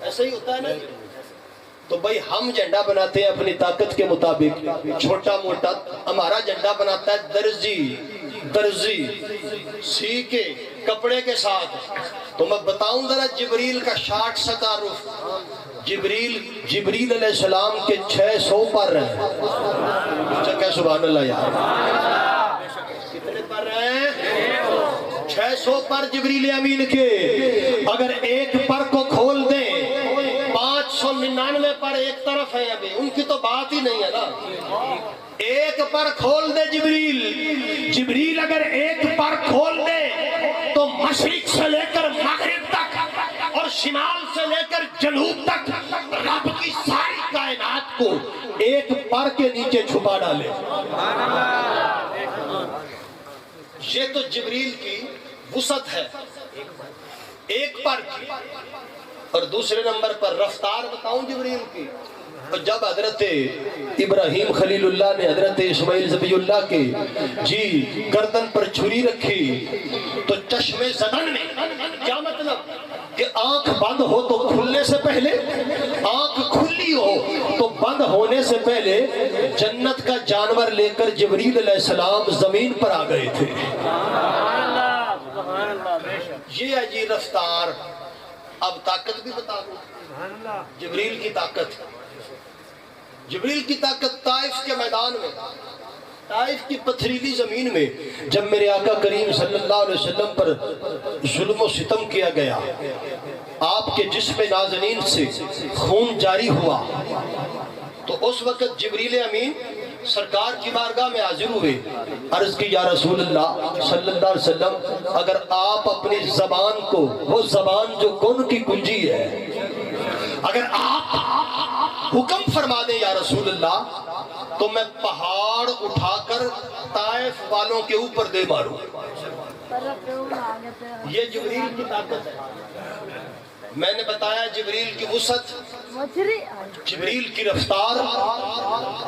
ایسا ہی ہوتا ہے نا۔ تو بھائی ہم جھنڈا بناتے ہیں اپنی طاقت کے مطابق، چھوٹا موٹا، ہمارا جھنڈا بناتا ہے درزی سی کے کپڑے کے ساتھ۔ تو میں بتاؤں ذرا جبریل کا شارٹ سا تعارف، جبریل علیہ السلام کے 600 پر ہیں، کہ سبحان اللہ یار، کتنے پر ہیں؟ 600 پر جبریل امین کے، اگر ایک پر کو کھول دیں 599 پر ایک طرف ہے، ابھی ان کی تو بات ہی نہیں ہے نا۔ ایک پر کھول دے جبریل اگر ایک پر کھول دے تو مشرق سے لے کر مغرب تک اور شمال سے لے کر جنوب تک رب کی ساری کائنات کو ایک پر کے نیچے چھپا ڈالے۔ یہ تو جبریل کی وسعت ہے ایک پر کی، اور دوسرے نمبر پر رفتار بتاؤں جبریل کی۔ اور جب حضرت ابراہیم خلیل اللہ نے حضرت اسماعیل ذبیح اللہ کے گردن پر چھری رکھی تو چشمے زدن میں، کیا مطلب کہ آنکھ بند ہو تو کھلنے سے پہلے، آنکھ کھلی ہو تو بند ہونے سے پہلے جنت کا جانور لے کر جبریل علیہ السلام زمین پر آ گئے تھے۔ یہ ہے جی رفتار۔ اب طاقت بھی بتا دوں، جبریل کی طاقت طائف کے میدان میں، طائف کی پتھریلی زمین میں جب میرے آقا کریم صلی اللہ علیہ وسلم پر ظلم و ستم کیا گیا، آپ کے جسم نازنین سے خون جاری ہوا، تو اس وقت جبریل امین سرکار کی بارگاہ میں حاضر ہوئے، عرض کی یا رسول اللہ صلی اللہ علیہ وسلم، اگر آپ اپنی زبان کو، وہ زبان جو کن کی کنجی ہے، اگر آپ حکم فرما دیں یا رسول اللہ تو میں پہاڑ اٹھا کر طائف والوں کے اوپر دے ماروں۔ یہ جبریل کی طاقت ہے۔ میں نے بتایا جبریل کی وسعت، جبریل کی رفتار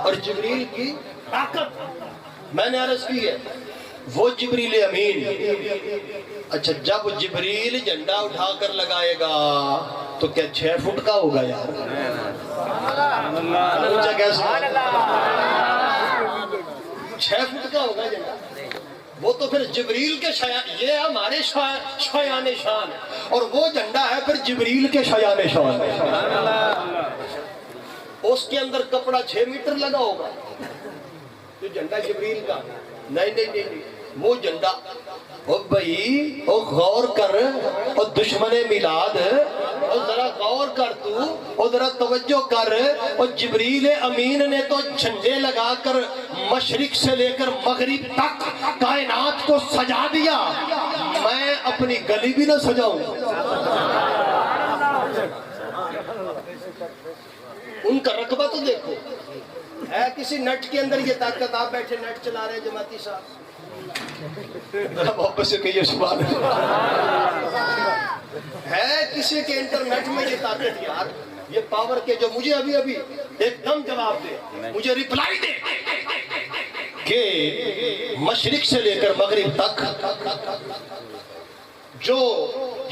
اور جبریل کی طاقت۔ میں نے عرض کی ہے وہ جبریل امین. اچھا جب جبریل جھنڈا اٹھا کر لگائے گا تو کیا 6 فٹ کا ہوگا یار؟ اونچا کیسا؟ 6 فٹ کا ہوگا جھنڈا. وہ تو پھر جبریل کے یہ ہمارے شایان شان ہے، اور وہ جھنڈا ہے پھر جبریل کے شایان شان. اس کے اندر کپڑا 6 میٹر لگا ہوگا تو جھنڈا جبریل کا نہیں. وہ جھنڈا او بھائی او غور کر، او دشمن میلاد، او ذرا غور کر، او ذرا توجہ کر. او جبریل امین نے تو جھنڈے لگا کر مشرق سے لے کر مغرب تک کائنات کو سجا دیا. میں اپنی گلی بھی نہ سجاؤں. ان کا رقبہ تو دیکھو ہے کسی نٹ کے اندر یہ طاقت. آپ بیٹھے نٹ چلا رہے جماعتی صاحب، محبت سے کہیے سبحان اللہ. ہے کسی کے انٹرنیٹ میں یہ طاقت یار، یہ پاور کے جو مجھے ابھی ایک دم جواب دے، مجھے ریپلائی دے کہ مشرق سے لے کر مغرب تک جو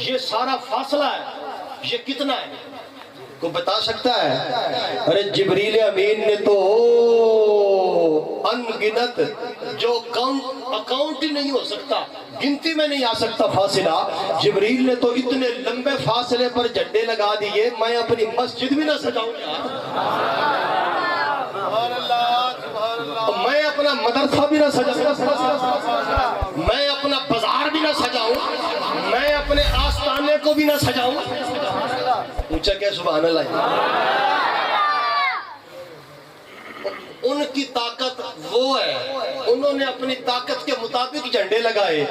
یہ سارا فاصلہ ہے یہ کتنا ہے؟ کو بتا سکتا ہے؟ ارے جبریل امین نے تو انگنت جو اکاؤنٹ ہی نہیں ہو سکتا، گنتی میں نہیں آ سکتا فاصلہ. جبریل نے تو اتنے لمبے فاصلے پر جھنڈے لگا دیے میں اپنی مسجد بھی نہ سجاؤں یار، میں اپنا مدرسہ بھی نہ سجاؤں، میں اپنا بازار بھی نہ سجاؤں، میں اپنے آستانے کو بھی نہ سجاؤں. اونچا کہ سبحان اللہ. ان کی طاقت وہ ہے، انہوں نے اپنی طاقت کے مطابق جھنڈے لگائے.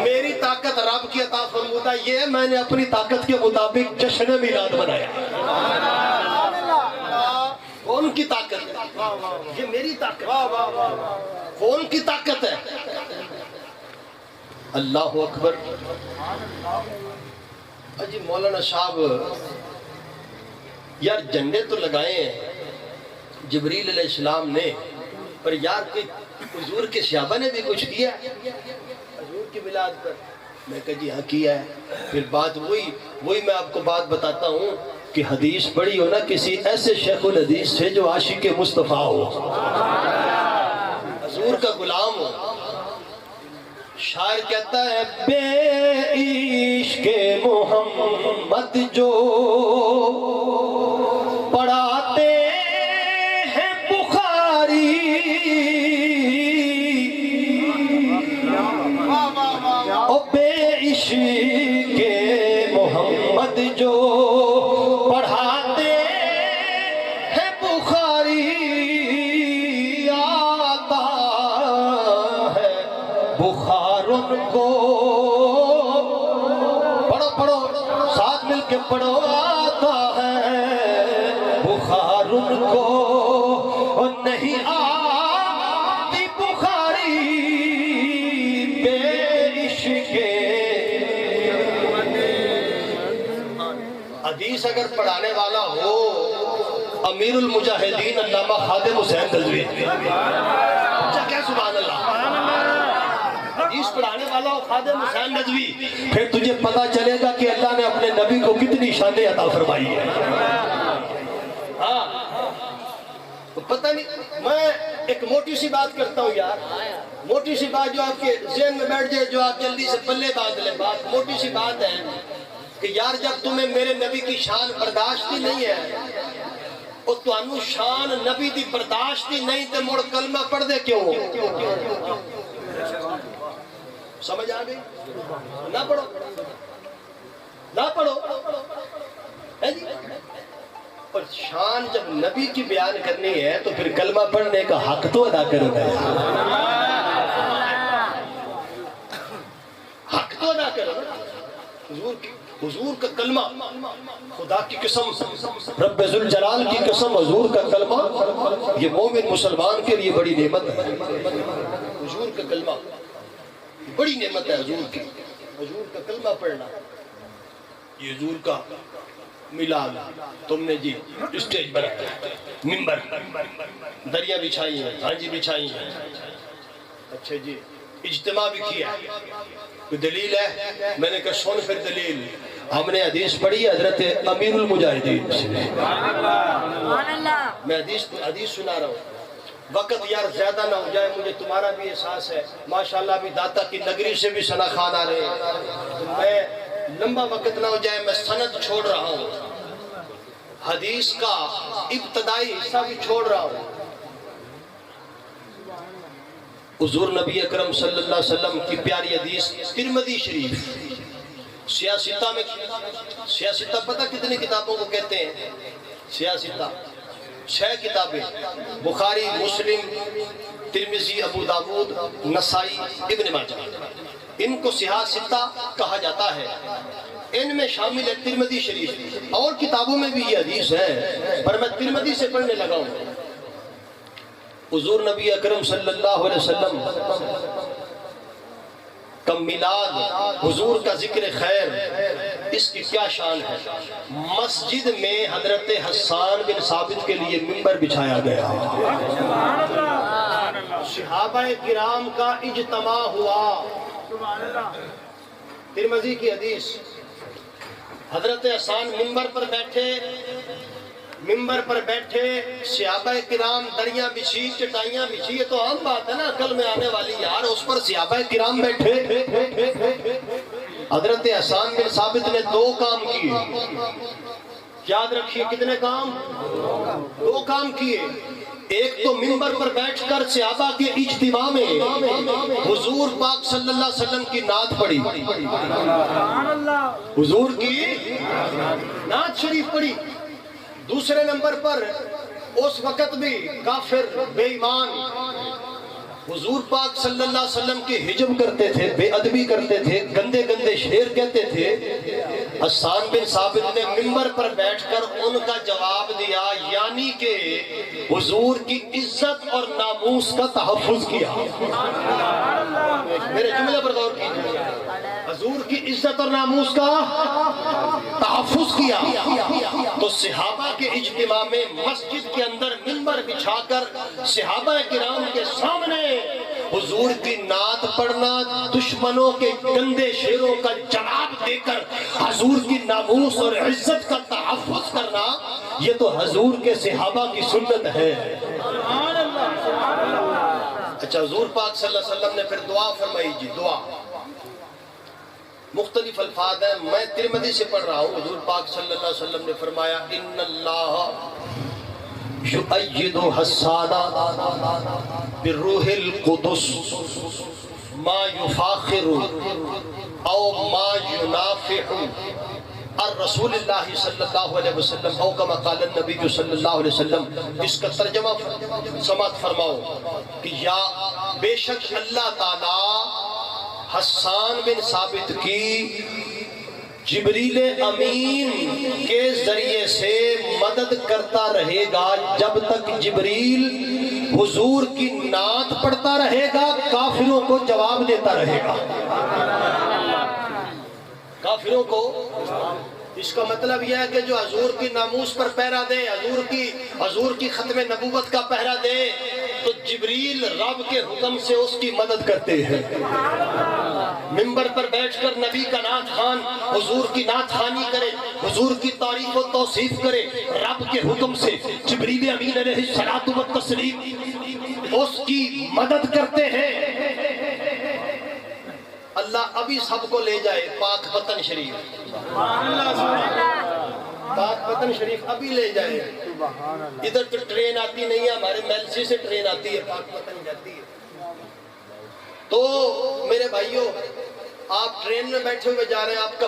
میری طاقت رب کی عطا فرمودہ یہ ہے، میں نے اپنی طاقت کے مطابق جشن میلاد منایا. کون کی طاقت ہے؟ یہ میری طاقت. کون کی طاقت ہے؟ اللہ اکبر. اجی مولانا صاحب یار جھنڈے تو لگائے ہیں جبریل علیہ السلام نے، پر یار کہ حضور کے صحابہ نے بھی کچھ کیا حضور کی میلاد پر. میں کہا جی ہاں کیا ہے. پھر بات وہی میں آپ کو بات بتاتا ہوں کہ حدیث پڑھی ہو نا کسی ایسے شیخ الحدیث سے جو عاشق مصطفیٰ ہو، حضور کا غلام ہو. شاعر کہتا ہے بے عشق محمد جو پڑھاتے ہیں بخاری، او بے عشق محمد جو پڑھاتے ہیں بخاری، آتا ہے بخار ان کو. پڑھو ساتھ مل کے پڑھو. آتا ہے بخار ان کو اور نہیں آتی بخاری، بے عشق. حدیث اگر پڑھانے والا ہو امیر المجاہدین علامہ خادم حسین نظوی. کیا سبحان اللہ. حدیث پڑھانے والا ہو خادم حسین نظوی، پھر تجھے پتا چلے گا کہ اللہ نے اپنے نبی کو کتنی شانیں عطا فرمائی ہے. ہاں پتہ نہیں. میں ایک موٹی سی بات کرتا ہوں یار، موٹی سی بات جو آپ کے ذہن میں بیٹھ جائے، جو آپ جلدی سے پلے باندھ لیں. بات موٹی سی بات ہے کہ یار جب تمہیں میرے نبی کی شان برداشت ہی نہیں ہے اور تانوں شان نبی دی برداشت ہی نہیں تے مڑ کلمہ پڑھ دے کیوں؟ سمجھ آ گئی؟ نہ پڑھو نہ پڑھو. اور شان جب نبی کی بیان کرنی ہے تو پھر کلمہ پڑھنے کا حق تو ادا کرو گا. حق تو ادا کرو. حضور کا کلمہ، خدا کی قسم، رب ذوالجلال کی قسم، حضور کا کلمہ یہ مومن مسلمان کے لیے بڑی نعمت ہے. حضور کا کلمہ بڑی نعمت ہے. حضور کا کلمہ پڑھنا، یہ حضور کا میلاد. تم نے جی اسٹیج بنایا، ممبر، دریا بچھائی ہیں، ہاں جی بچھائی ہیں. اچھا جی اجتماع بھی کیا. کوئی دلیل ہے؟ میں نے کہا سن پھر دلیل. ہم نے حدیث پڑھی حضرت امیر المجاہدین سے. میں حدیث سنا رہا ہوں. وقت یار زیادہ نہ ہو جائے, مجھے تمہارا بھی احساس ہے. ماشاءاللہ ابھی داتا کی نگری سے بھی ثنا خان آ رہے ہیں. میں لمبا وقت نہ ہو جائے, میں سند چھوڑ رہا ہوں, حدیث کا ابتدائی حصہ بھی چھوڑ رہا ہوں. حضور نبی اکرم صلی اللہ علیہ وسلم کی پیاری حدیث ترمذی شریف. سیاستہ میں, سیاستہ پتہ کتنی کتابوں کو کہتے ہیں؟ سیاستہ 6 کتابیں, بخاری, مسلم, ترمذی, ابو داود, نسائی, ابن ماجہ. ان کو سیاستہ کہا جاتا ہے. ان میں شامل ہے ترمذی شریف. اور کتابوں میں بھی یہ حدیث ہے, پر میں ترمذی سے پڑھنے لگا ہوں. حضور نبی اکرم صلی اللہ علیہ وسلم کا میلاد, حضور کا ذکر خیر, اس کی کیا شان ہے. مسجد میں حضرت حسان بن ثابت کے لیے منبر بچھایا گیا. صحابہ کرام کا اجتماع ہوا. ترمذی کی حدیث, حضرت حسان منبر پر بیٹھے, صحابہ کرام دریاں بچھی, چٹائیاں بچھی. یہ تو عام بات ہے نا عقل میں آنے والی یار. اس پر صحابہ کرام بیٹھے. حضرت حسان بن ثابت نے 2 کام کیے. یاد رکھیے کتنے کام؟ 2 کام کیے. ایک تو منبر پر بیٹھ کر صحابہ کے اجتماع میں حضور پاک صلی اللہ علیہ وسلم کی نعت پڑھی. حضور کی نعت شریف پڑھی. دوسرے نمبر پر اس وقت بھی کافر, بے ایمان حضور پاک صلی اللہ علیہ وسلم کی ہجب کرتے تھے, بے ادبی کرتے تھے, گندے گندے شعر کہتے تھے. حسان بن ثابت نے منبر پر بیٹھ کر ان کا جواب دیا, یعنی کہ حضور کی عزت اور ناموس کا تحفظ کیا. میرے جملے پر غور کیجیے. حضور کی عزت اور ناموس کا تحفظ کیا. تو صحابہ کے اجتماع میں مسجد کے اندر منبر بچھا کر صحابہ کرام کے سامنے حضور کی نعت پڑھنا, دشمنوں کے گندے شعروں کا جواب دے کر حضور کی ناموس اور عزت کا تحفظ کرنا, یہ تو حضور کے صحابہ کی سنت ہے. اچھا, حضور پاک صلی اللہ علیہ وسلم نے پھر دعا فرمائی. جی دعا مختلف الفاظ ہیں, میں ترمذی سے پڑھ رہا ہوں. حضور پاک صلی اللہ علیہ وسلم نے فرمایا, ان اللہ یؤید حسانا بالروح القدس ما یفاخر او ما ینافع الرسول اللہ صلی اللہ علیہ وسلم او کما قال النبی صلی اللہ علیہ وسلم. اس کا ترجمہ سماعت فرماؤ کہ یا بے شک اللہ تعالی حسان بن ثابت کی جبریل امین کے ذریعے سے مدد کرتا رہے گا جب تک جبریل حضور کی نعت پڑھتا رہے گا, کافروں کو جواب دیتا رہے گا. کافروں کو. اس کا مطلب یہ ہے کہ جو حضور کی ناموس پر پہرا دے, حضور کی ختم نبوت کا پہرا دے, تو جبریل رب کے حکم سے اس کی مدد کرتے ہیں. منبر پر بیٹھ کر نبی کا نعت خوان حضور کی نعت خوانی کرے, حضور کی تعریف و توصیف کرے, رب کے حکم سے جبریل امین علیہ الصلوۃ والتسلیم اس کی مدد کرتے ہیں. اللہ ابھی سب کو لے جائے پاک وطن شریف. پاک وطن شریف ابھی لے جائے. ادھر تو ٹرین آتی نہیں ہے, ہمارے میلسی سے ٹرین آتی ہے, پاک وطن جاتی ہے. تو میرے بھائیوں, آپ ٹرین میں بیٹھے ہوئے جا رہے ہیں, آپ کا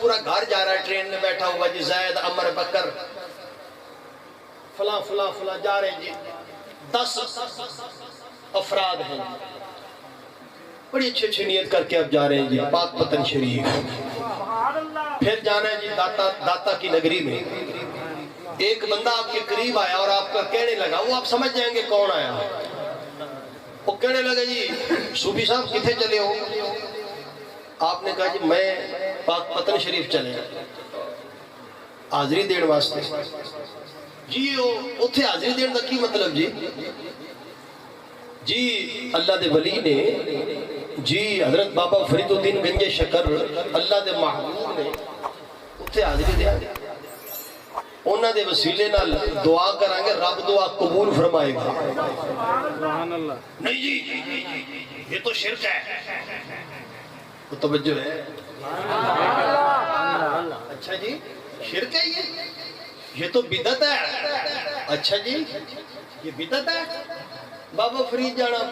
پورا گھر جا رہا ہے ٹرین میں بیٹھا ہوا. جی زید, عمر, بکر, فلاں فلاں فلاں جا رہے ہیں. جی 10 افراد ہیں, بڑی اچھی نیت کر کے اب جا رہے ہیں جی پاک وطن شریف. پھر جانا ہے جی داتا کی نگری میں. ایک بندہ آپ کے قریب آیا اور آپ کا کہنے لگا, وہ آپ سمجھ جائیں گے کون آیا. وہ کہنے لگا, جی صوفی صاحب کتنے چلے ہو؟ آپ نے کہا جی میں پاک وطن شریف چلے حاضری دین واسطے. جی اتھے حاضری دین کا کی مطلب؟ جی اللہ دے ولی نے جی حضرت بابا فرید الدین گنج شکر اللہ دے محبوب نے اتھے حاضری دیا انہاں دے وسیلے نال دعا کریں گے رب دعا قبول فرمائے گا نہیں جی یہ تو شرک ہے تو توجہ ہے اچھا جی شرک ہے یہ تو بدعت ہے اچھا جی یہ بدعت ہے بابا فرید جانا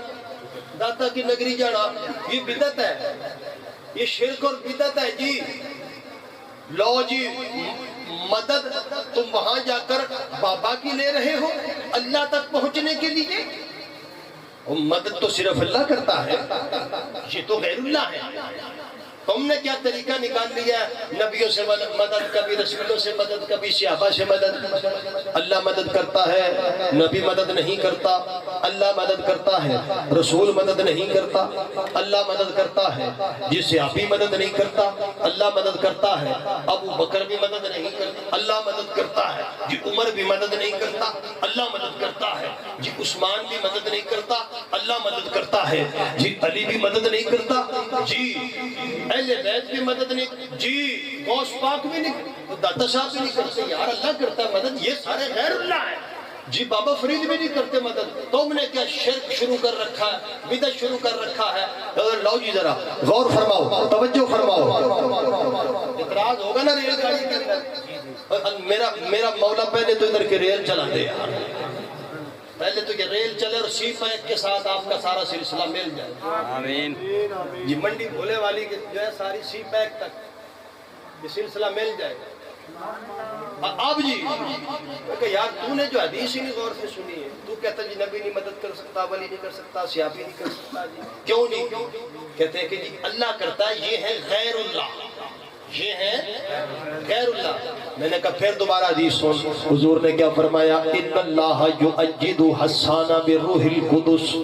داتا کی نگری جانا یہ بدعت ہے یہ شرک اور بدعت ہے جی لو جی مدد تم وہاں جا کر بابا کی لے رہے ہو اللہ تک پہنچنے کے لیے مدد تو صرف اللہ کرتا ہے یہ تو غیر اللہ ہے تم نے کیا طریقہ نکال لیا ہے نبیوں سے مدد کبھی رسولوں سے مدد کبھی صحابہ سے مدد اللہ مدد کرتا ہے نبی مدد نہیں کرتا اللہ مدد کرتا ہے رسول مدد نہیں کرتا اللہ مدد کرتا ہے جی صحابی مدد نہیں کرتا اللہ مدد کرتا ہے ابو بکر بھی مدد نہیں کرتا اللہ مدد کرتا ہے جی عمر بھی مدد نہیں کرتا اللہ مدد کرتا ہے جی عثمان بھی مدد نہیں کرتا اللہ مدد کرتا ہے جی علی بھی مدد نہیں کرتا جی اہل بیت بھی مدد نہیں جی غوث پاک بھی نہیں داتا صاحب بھی نہیں کرتے یار اللہ کرتا ہے مدد یہ سارے غیر اللہ ہیں جی بابا فرید بھی نہیں کرتے مدد تم نے کیا شرک شروع کر رکھا ہے بدعت شروع کر رکھا ہے لو جی ذرا غور فرماؤ توجہ فرماؤ اعتراض ہوگا نا ریل گاڑی کے اندر میرا مولا پہلے تو ادھر کے ریل چلا دے یار پہلے تو یہ ریل چلے اور سی پیک کے ساتھ آپ کا سارا سلسلہ مل جائے آمین جی منڈی بھولے والی جو ہے ساری سی پیک تک یہ سلسلہ مل جائے اب جی کہ یار تو نے جو حدیث ہی نہیں غور سے سنی ہے تو کہتا جی نبی نہیں مدد کر سکتا ولی نہیں کر سکتا صحابی نہیں کر سکتا جی کیوں نہیں کہتے ہیں کہ جی اللہ کرتا ہے یہ ہے غیر اللہ یہ ہے غیر اللہ میں نے کہا پھر دوبارہ حدیث سن حضور نے کیا فرمایا ان اللہ یؤجد حسان بروح القدس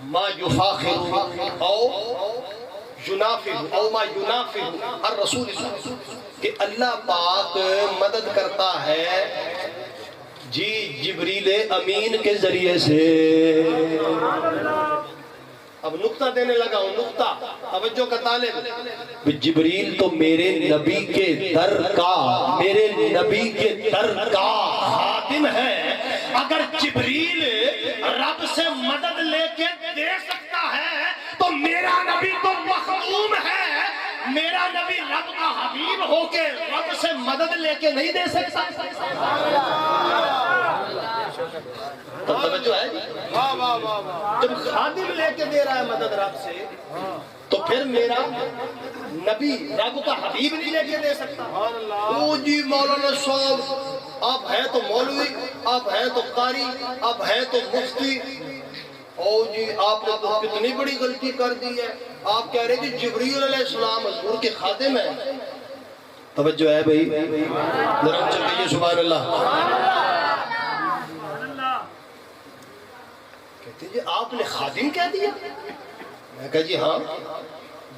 ما یفاخر او ینافر او ما ینافر الرسول کہ اللہ پاک مدد کرتا ہے جی جبریل امین کے ذریعے سے اب نقطہ دینے لگا ہوں نقطہ توجہ کا طالب جبریل تو میرے نبی کے در کا خادم ہے اگر جبریل رب سے مدد لے کے دے سکتا ہے تو میرا نبی تو مخدوم ہے میرا نبی رب کا حبیب ہو کے رب سے مدد لے کے نہیں دے سکتا تو توجہ ہے جب خادم لے کے دے رہا ہے مدد رب سے تو پھر میرا نبی رب کا حبیب نہیں لے کے دے سکتا او جی مولانا صاحب آپ ہیں تو مولوی آپ ہیں تو قاری آپ ہیں تو مفتی او جی آپ نے تو کتنی بڑی غلطی کر دی ہے آپ کہہ رہے کہ جبریل علیہ السلام حضور کے خادم ہیں توجہ ہے بھائی ذرا اچھا کہیے سبحان اللہ کہتے جی آپ نے خادم کہہ دیا میں کہا جی ہاں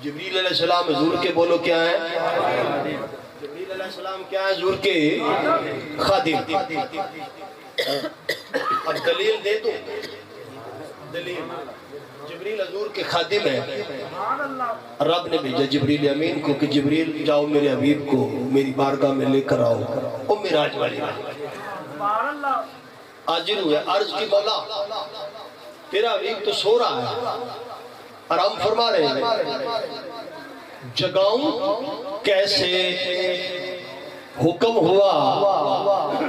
جبریل علیہ السلام حضور کے بولو کیا ہے جبریل علیہ السلام کیا ہے حضور کے خادم اب دلیل دے دو دلیل جبریل حضور کے خادم ہے رب نے بھیجا جبریل امین کو کہ جبریل جاؤ میرے حبیب کو میری بارگاہ میں لے کر آؤ وہ معراج والی آجر ہوئے عرض کی مولا تیرا حبیب تو سو رہا ہے آرام فرما رہے ہیں جگاؤں کیسے حکم ہوا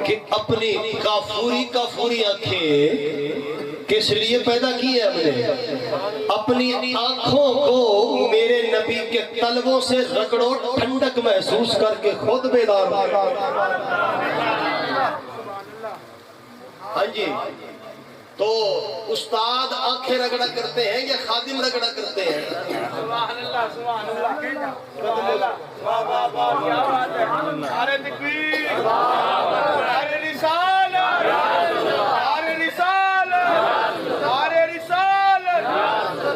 کہ اپنی کافوری آنکھیں کس لیے پیدا کی ہے ہم نے اپنی آنکھوں کو میرے نبی کے طلبوں سے رگڑو ٹھنڈک محسوس کر کے خود بیدار ہاں جی تو استاد آنکھیں رگڑا کرتے ہیں یا خادم رگڑا کرتے ہیں نعرہ تکبیر نعرہ رسالت نعرہ رسالت نعرہ رسالت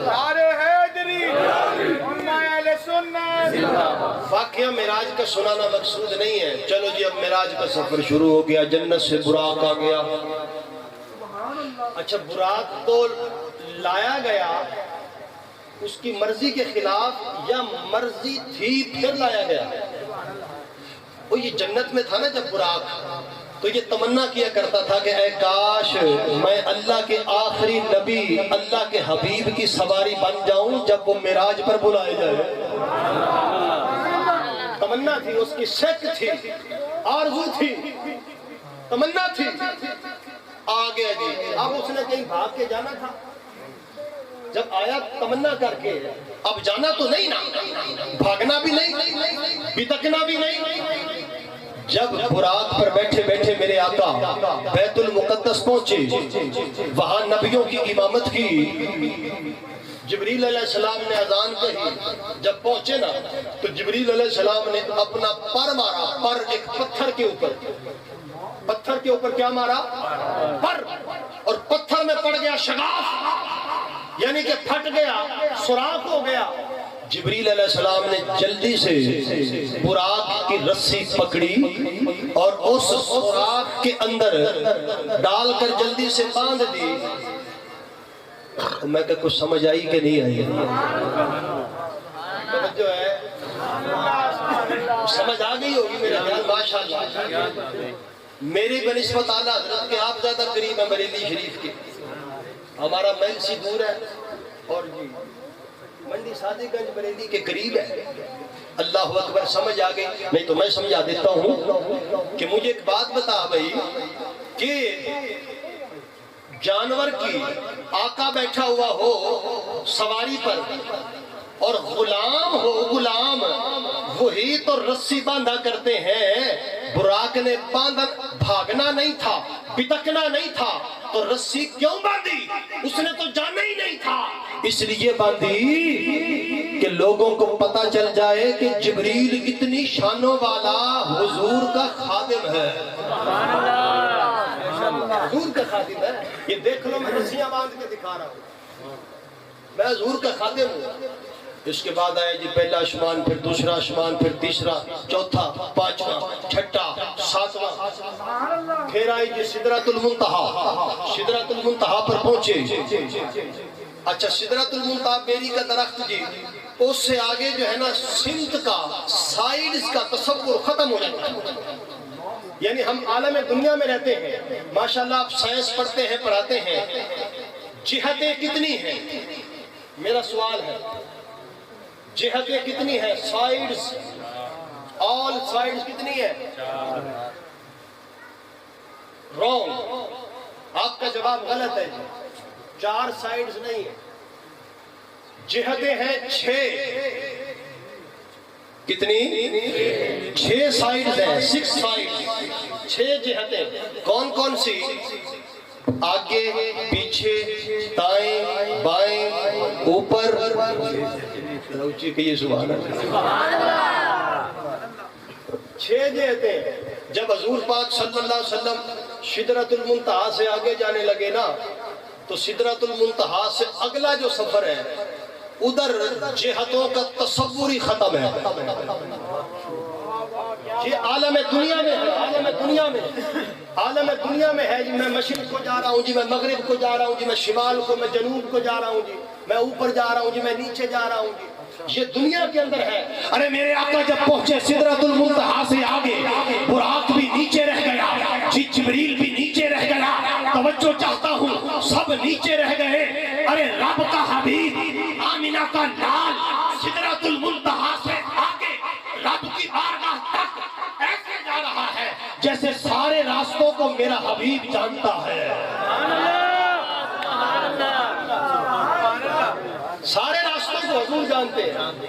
نعرہ حیدری علماء اہل سنت واقعہ معراج کا سنانا مقصود نہیں ہے چلو جی اب معراج کا سفر شروع ہو گیا جنت سے براق آ گیا اچھا براق تو لایا گیا اس کی مرضی کے خلاف یا مرضی تھی پھر لایا گیا؟ وہ یہ جنت میں تھا نا جب براق، تو یہ تمنا کیا کرتا تھا کہ اے کاش میں اللہ کے آخری نبی اللہ کے حبیب کی سواری بن جاؤں جب وہ معراج پر بلائے جائے۔ تمنا تھی، اس کی شک تھی، آرزو تھی، تمنا تھی۔ آ گیا جی، اب اس نے کہیں بھاگ کے جانا تھا، جب آیا تمنا کر کے، اب جانا تو نہیں نا، بھاگنا بھی نہیں، بتکنا بھی نہیں۔ جب براق پر بیٹھے بیٹھے میرے آقا بیت المقدس پہنچے، وہاں نبیوں کی امامت کی، جبریل علیہ السلام نے اذان کہی، جب پہنچے نا تو جبریل علیہ السلام نے اپنا پر مارا، پر ایک پتھر کے اوپر، پتھر کے اوپر کیا مارا؟ پر، اور پتھر میں پڑ گیا شگاف، یعنی کہ پھٹ گیا، سوراخ ہو گیا۔ جبریل علیہ السلام نے جلدی سے براق کی رسی پکڑی اور اس سوراخ کے اندر ڈال کر جلدی سے باندھ دی۔ میں کہ کچھ سمجھ آئی کہ نہیں آئی؟ توجہ ہے، سمجھ آ گئی ہوگی میرے خیال، ماشاءاللہ۔ میری بنسبت اعلیٰ حضرت کے آپ زیادہ قریب ہیں بریلی شریف کے، ہمارا محل سی دور ہے، اور جی منڈی صادق گنج بریلی کے قریب ہے۔ اللہ اکبر، سمجھ آ گئی؟ نہیں تو میں سمجھا دیتا ہوں کہ مجھے ایک بات بتا بھائی، کہ جانور کی آقا بیٹھا ہوا ہو سواری پر اور غلام ہو، غلام وہی تو رسی باندھا کرتے ہیں۔ براق نے بھاگنا نہیں تھا، بتکنا نہیں تھا، تو رسی کیوں باندھی؟ اس نے تو جانا ہی نہیں تھا، اس لیے باندھی کہ لوگوں کو پتہ چل جائے کہ جبریل اتنی شانوں والا حضور کا خادم ہے، حضور کا خادم ہے۔ یہ دیکھ لو، میں رسیاں باندھ کے دکھا رہا ہوں، میں حضور کا خادم ہوں۔ اس کے بعد آئے جی پہلا آسمان، پھر دوسرا آسمان، پھر تیسرا، چوتھا، پانچواں، چھٹا، ساتواں، پھر آئی جی سدرۃ المنتہا۔ سدرۃ المنتہا پر پہنچے۔ اچھا، سدرۃ المنتہا بیری کا درخت جی، اس سے آگے جو ہے نا سمت کا، سائیڈز کا تصور ختم ہو جاتا ہے۔ یعنی ہم عالم دنیا میں رہتے ہیں، ماشاءاللہ آپ سائنس پڑھتے ہیں، پڑھاتے ہیں، جہتیں کتنی ہیں؟ میرا سوال ہے، جہتیں کتنی ہیں؟ سائیڈز، آل سائیڈز کتنی ہیں؟ رونگ، آپ کا جواب غلط ہے جی، 4 سائیڈز نہیں ہیں، جہتیں ہیں 6۔ کتنی؟ 6 سائیڈز ہیں، 6 سائیڈز، 6 جہتیں۔ کون کون سی؟ آگے، پیچھے، دائیں، بائیں، اوپر، روچی کہیے سبحان اللہ۔ 6 جہتیں۔ جب حضور پاک صلی اللہ علیہ وسلم سدرۃ المنتہا سے آگے جانے لگے نا، تو سدرۃ المنتہا سے اگلا جو سفر ہے ادھر جہتوں کا تصور ہی ختم ہے۔ یہ عالم دنیا میں ہے، عالم دنیا میں، عالم دنیا میں ہے جی۔ میں مشرق کو جا رہا ہوں جی، میں مغرب کو جا رہا ہوں جی، میں شمال کو، میں جنوب کو جا رہا ہوں جی، میں اوپر جا رہا ہوں جی، میں نیچے جا رہا ہوں جی، یہ دنیا کے اندر ہے۔ ارے میرے آقا جب پہنچے سدرۃ المنتہا سے آگے، براق بھی نیچے رہ گیا جی، جبریل بھی نیچے رہ گیا۔ توجہ چاہتا ہوں، سب نیچے رہ گئے۔ ارے رب کا حبیب، آمینہ کا لال، سدرۃ المنتہا سے آگے رب کی بارگاہ تک ایسے جا رہا ہے جیسے سارے راستوں کو میرا حبیب جانتا ہے۔ سارے راستوں کو حضور جانتے ہیں،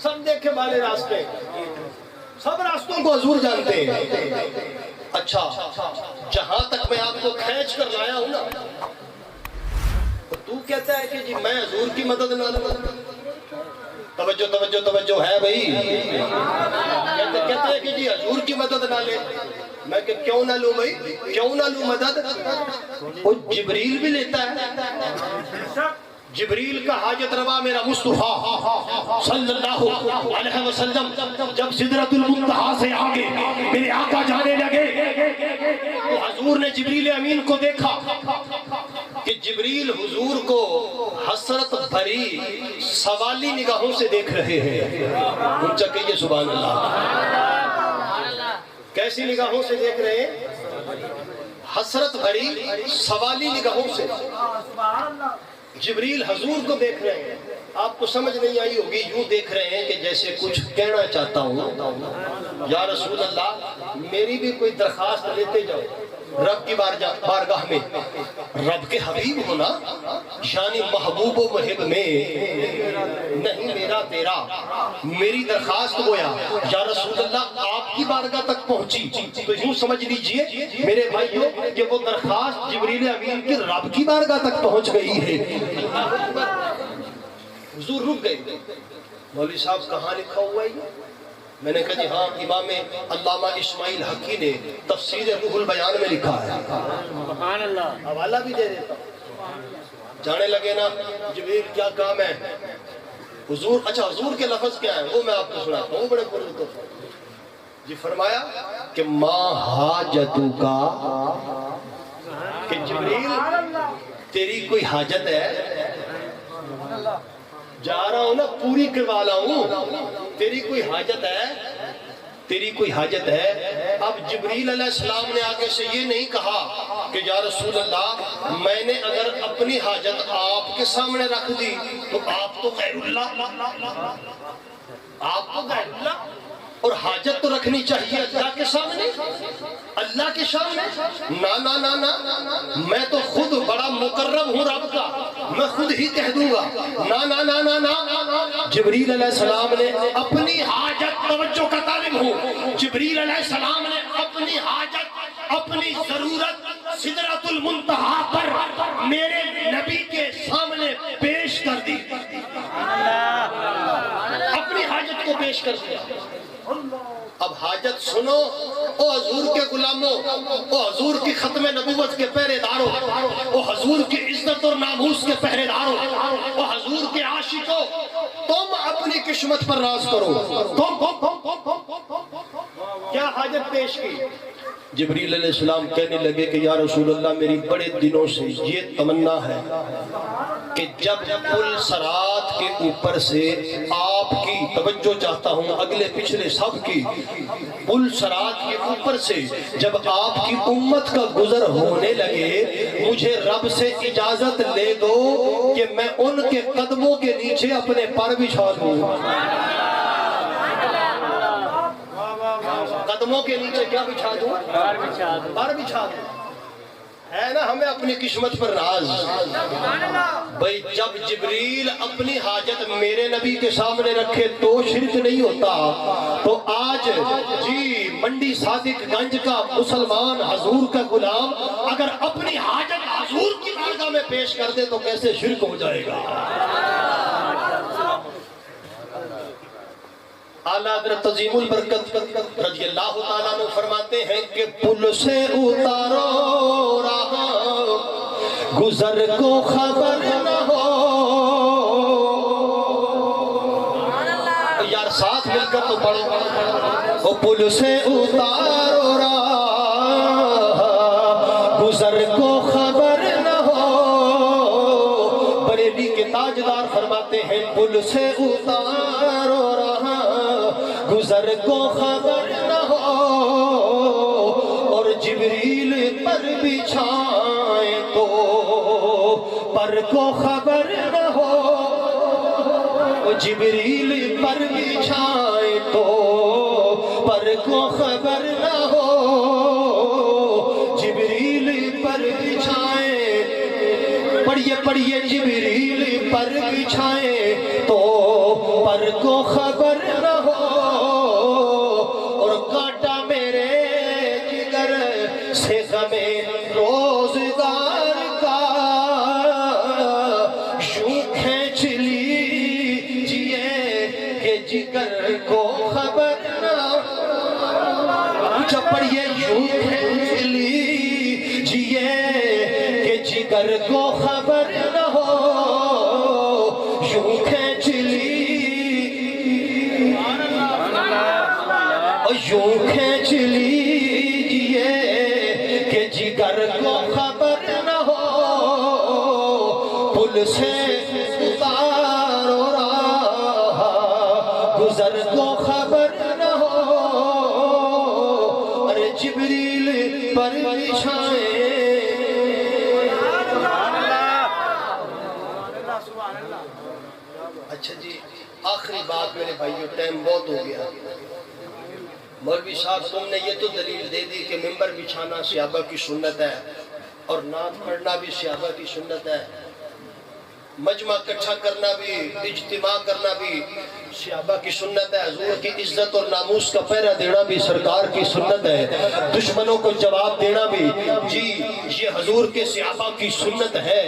سب دیکھے والے راستے، سب راستوں کو حضور جانتے ہیں۔ اچھا، جہاں تک میں آپ کو کھینچ کر لایا ہوں نا، تو کہتا ہے کہ جی میں حضور کی مدد نہ لوں۔ توجہ توجہ توجہ ہے بھائی، کہتے ہیں کہ جی حضور کی مدد نہ لے۔ میں کہ کیوں نہ لوں بھائی، کیوں نہ لوں مدد؟ وہ جبریل بھی لیتا ہے، جبریل کا حاجت روا میرا مصطفیٰ صلی اللہ علیہ وسلم جب سدرۃ المنتہا سے آگے میرے آقا جانے لگے تو حضور نے جبریل امین کو دیکھا کہ جبریل حضور کو حسرت بھری سوالی نگاہوں سے دیکھ رہے ہیں. اونچا کہیے سبحان اللہ. کیسی نگاہوں سے دیکھ رہے ہیں؟ حسرت بھری سوالی نگاہوں سے جبریل حضور کو دیکھ رہے ہیں. آپ کو سمجھ نہیں آئی ہوگی، یوں دیکھ رہے ہیں کہ جیسے کچھ کہنا چاہتا ہوں، یا رسول اللہ میری بھی کوئی درخواست لیتے جاؤ رب کی بارگاہ میں. رب کے حبیب ہونا یعنی محبوب و محب میں نہیں میرا تیرا. میری درخواست گویا یا رسول اللہ آپ کی بارگاہ تک پہنچی تو یوں سمجھ لیجئے میرے بھائیوں کہ وہ درخواست جبریل امین کی رب کی بارگاہ تک پہنچ گئی ہے. حضور رک گئے. مولوی صاحب کہاں لکھا ہوا ہے یہ؟ میں نے کہا جی ہاں امام علامہ اسماعیل حقی نے تفسیر روح البیان میں لکھا ہے. سبحان اللہ. حوالہ بھی دے دیتا ہوں. جانے لگے نا جبریل کیا کام ہے حضور. اچھا حضور کے لفظ کیا ہے وہ میں آپ کو سناتا ہوں بڑے پرلطف. جی فرمایا کہ ما حاجتو کا، کہ جبریل تیری کوئی حاجت ہے؟ جا رہا ہوں نا پوری کروا لا ہوں. تیری کوئی حاجت ہے؟ تیری کوئی حاجت ہے؟ اب جبریل علیہ السلام نے آگے سے یہ نہیں کہا کہ یا رسول اللہ میں نے اگر اپنی حاجت آپ کے سامنے رکھ دی تو آپ تو غیر اللہ، آپ تو غیر اللہ. اور حاجت تو رکھنی چاہیے اللہ کے سامنے، اللہ کے سامنے. نا نا نا نا، میں تو خود بڑا مقرب ہوں رب کا، میں خود ہی کہہ دوں گا. نا نا نا نا نا. جبریل علیہ السلام نے اپنی حاجت، توجہ کا طالب ہوں، جبریل علیہ السلام نے اپنی حاجت، اپنی ضرورت سدرۃ المنتہا پر میرے نبی کے سامنے پیش کر دی. اپنی حاجت کو پیش کر دیا. اب حاجت سنو او حضور کے غلاموں، او حضور کی ختم نبوت کے پہرے داروں، او حضور کی عزت اور ناموس کے پہرے داروں، او حضور کے عاشقوں، تم اپنی قسمت پر راز کرو. کیا حاجت پیش کی؟ جبریل علیہ السلام کہنے لگے کہ یا رسول اللہ میری بڑے دنوں سے یہ تمنا ہے کہ جب پل صراط کے اوپر سے آپ کی توجہ چاہتا ہوں، اگلے پچھلے سب کی، پل صراط کے اوپر سے جب آپ کی امت کا گزر ہونے لگے مجھے رب سے اجازت لے دو کہ میں ان کے قدموں کے نیچے اپنے پر بچھا دوں. قدموں کے نیچے کیا بچھا دوں؟ پر بچھا دوں. ہے نا ہمیں اپنی قسمت پر راز. بھئی جب جبریل اپنی حاجت میرے نبی کے سامنے رکھے تو شرک نہیں ہوتا، تو آج جی منڈی صادق گنج کا مسلمان حضور کا غلام اگر اپنی حاجت حضور کی بارگاہ میں پیش کر دے تو کیسے شرک ہو جائے گا. اعلیٰ حضرت عظیم البرکت رضی اللہ تعالیٰ عنہ فرماتے ہیں کہ پل سے اتارو راہ گزر کو خبر نہ ہو. یار ساتھ مل کر تو پڑھو. پل سے اتارو راہ گزر کو خبر نہ ہو. بریلی کے تاجدار فرماتے ہیں پل سے اتارو راہ گزر کو خبر نہ ہو. اور جبریل پر بچھائیں تو پر کو خبر نہ ہو. جبریل پر بچھائیں تو پر کو خبر نہ ہو. جبریل پر بچھائیں، پڑھیے پڑھیے، جبریل پر بچھائیں تو پر کو خبر نہ ہو. سے غمِ روزگار کا یوں کھینچ لیجئے کہ جگر کو خبر نہ ہو. جب پڑھیے یوں کھینچ لیجئے کہ جگر کو خبر نہ ہو. یوں کھینچ لیجئے کہ جگر کو خبر نہ ہو، پل سے اتارو راہ گزر کو خبر نہ ہو، ارے جبریل پر بچھائیں۔ اچھا جی، آخری بات میرے بھائیو، ٹائم بہت ہو گیا۔ مولوی صاحب تم نے یہ تو دلیل دے دی کہ ممبر بچھانا صحابہ کی سنت ہے اور نعت پڑھنا بھی صحابہ کی سنت ہے، مجمع اکٹھا کرنا بھی، اجتماع کرنا بھی صحابہ کی سنت ہے، حضور کی عزت اور ناموس کا پہرا دینا بھی سرکار کی سنت ہے، دشمنوں کو جواب دینا بھی جی یہ حضور کے صحابہ کی سنت ہے۔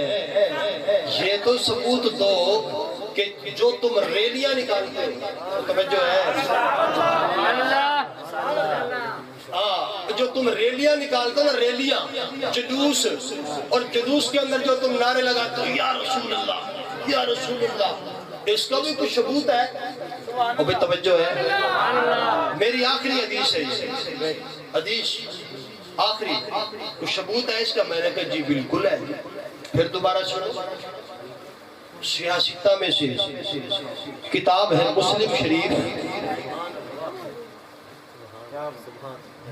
یہ تو ثبوت دو کہ جو تم ریلیاں نکالتے ہو، توجہ ہے، جو تم ریلیاں نکالتے ہو نا، ریلیاں، جلوس، اور جلوس کے اندر جو تم نعرے لگاتے ہو یا رسول اللہ یا رسول اللہ، اس کا بھی کچھ ثبوت ہے؟ ابھی توجہ ہے، میری آخری حدیث ہے، حدیث آخری، کچھ ثبوت ہے اس کا؟ میں نے کہا جی بالکل ہے۔ پھر دوبارہ سنو، سیاستہ میں سے کتاب ہے مسلم شریف،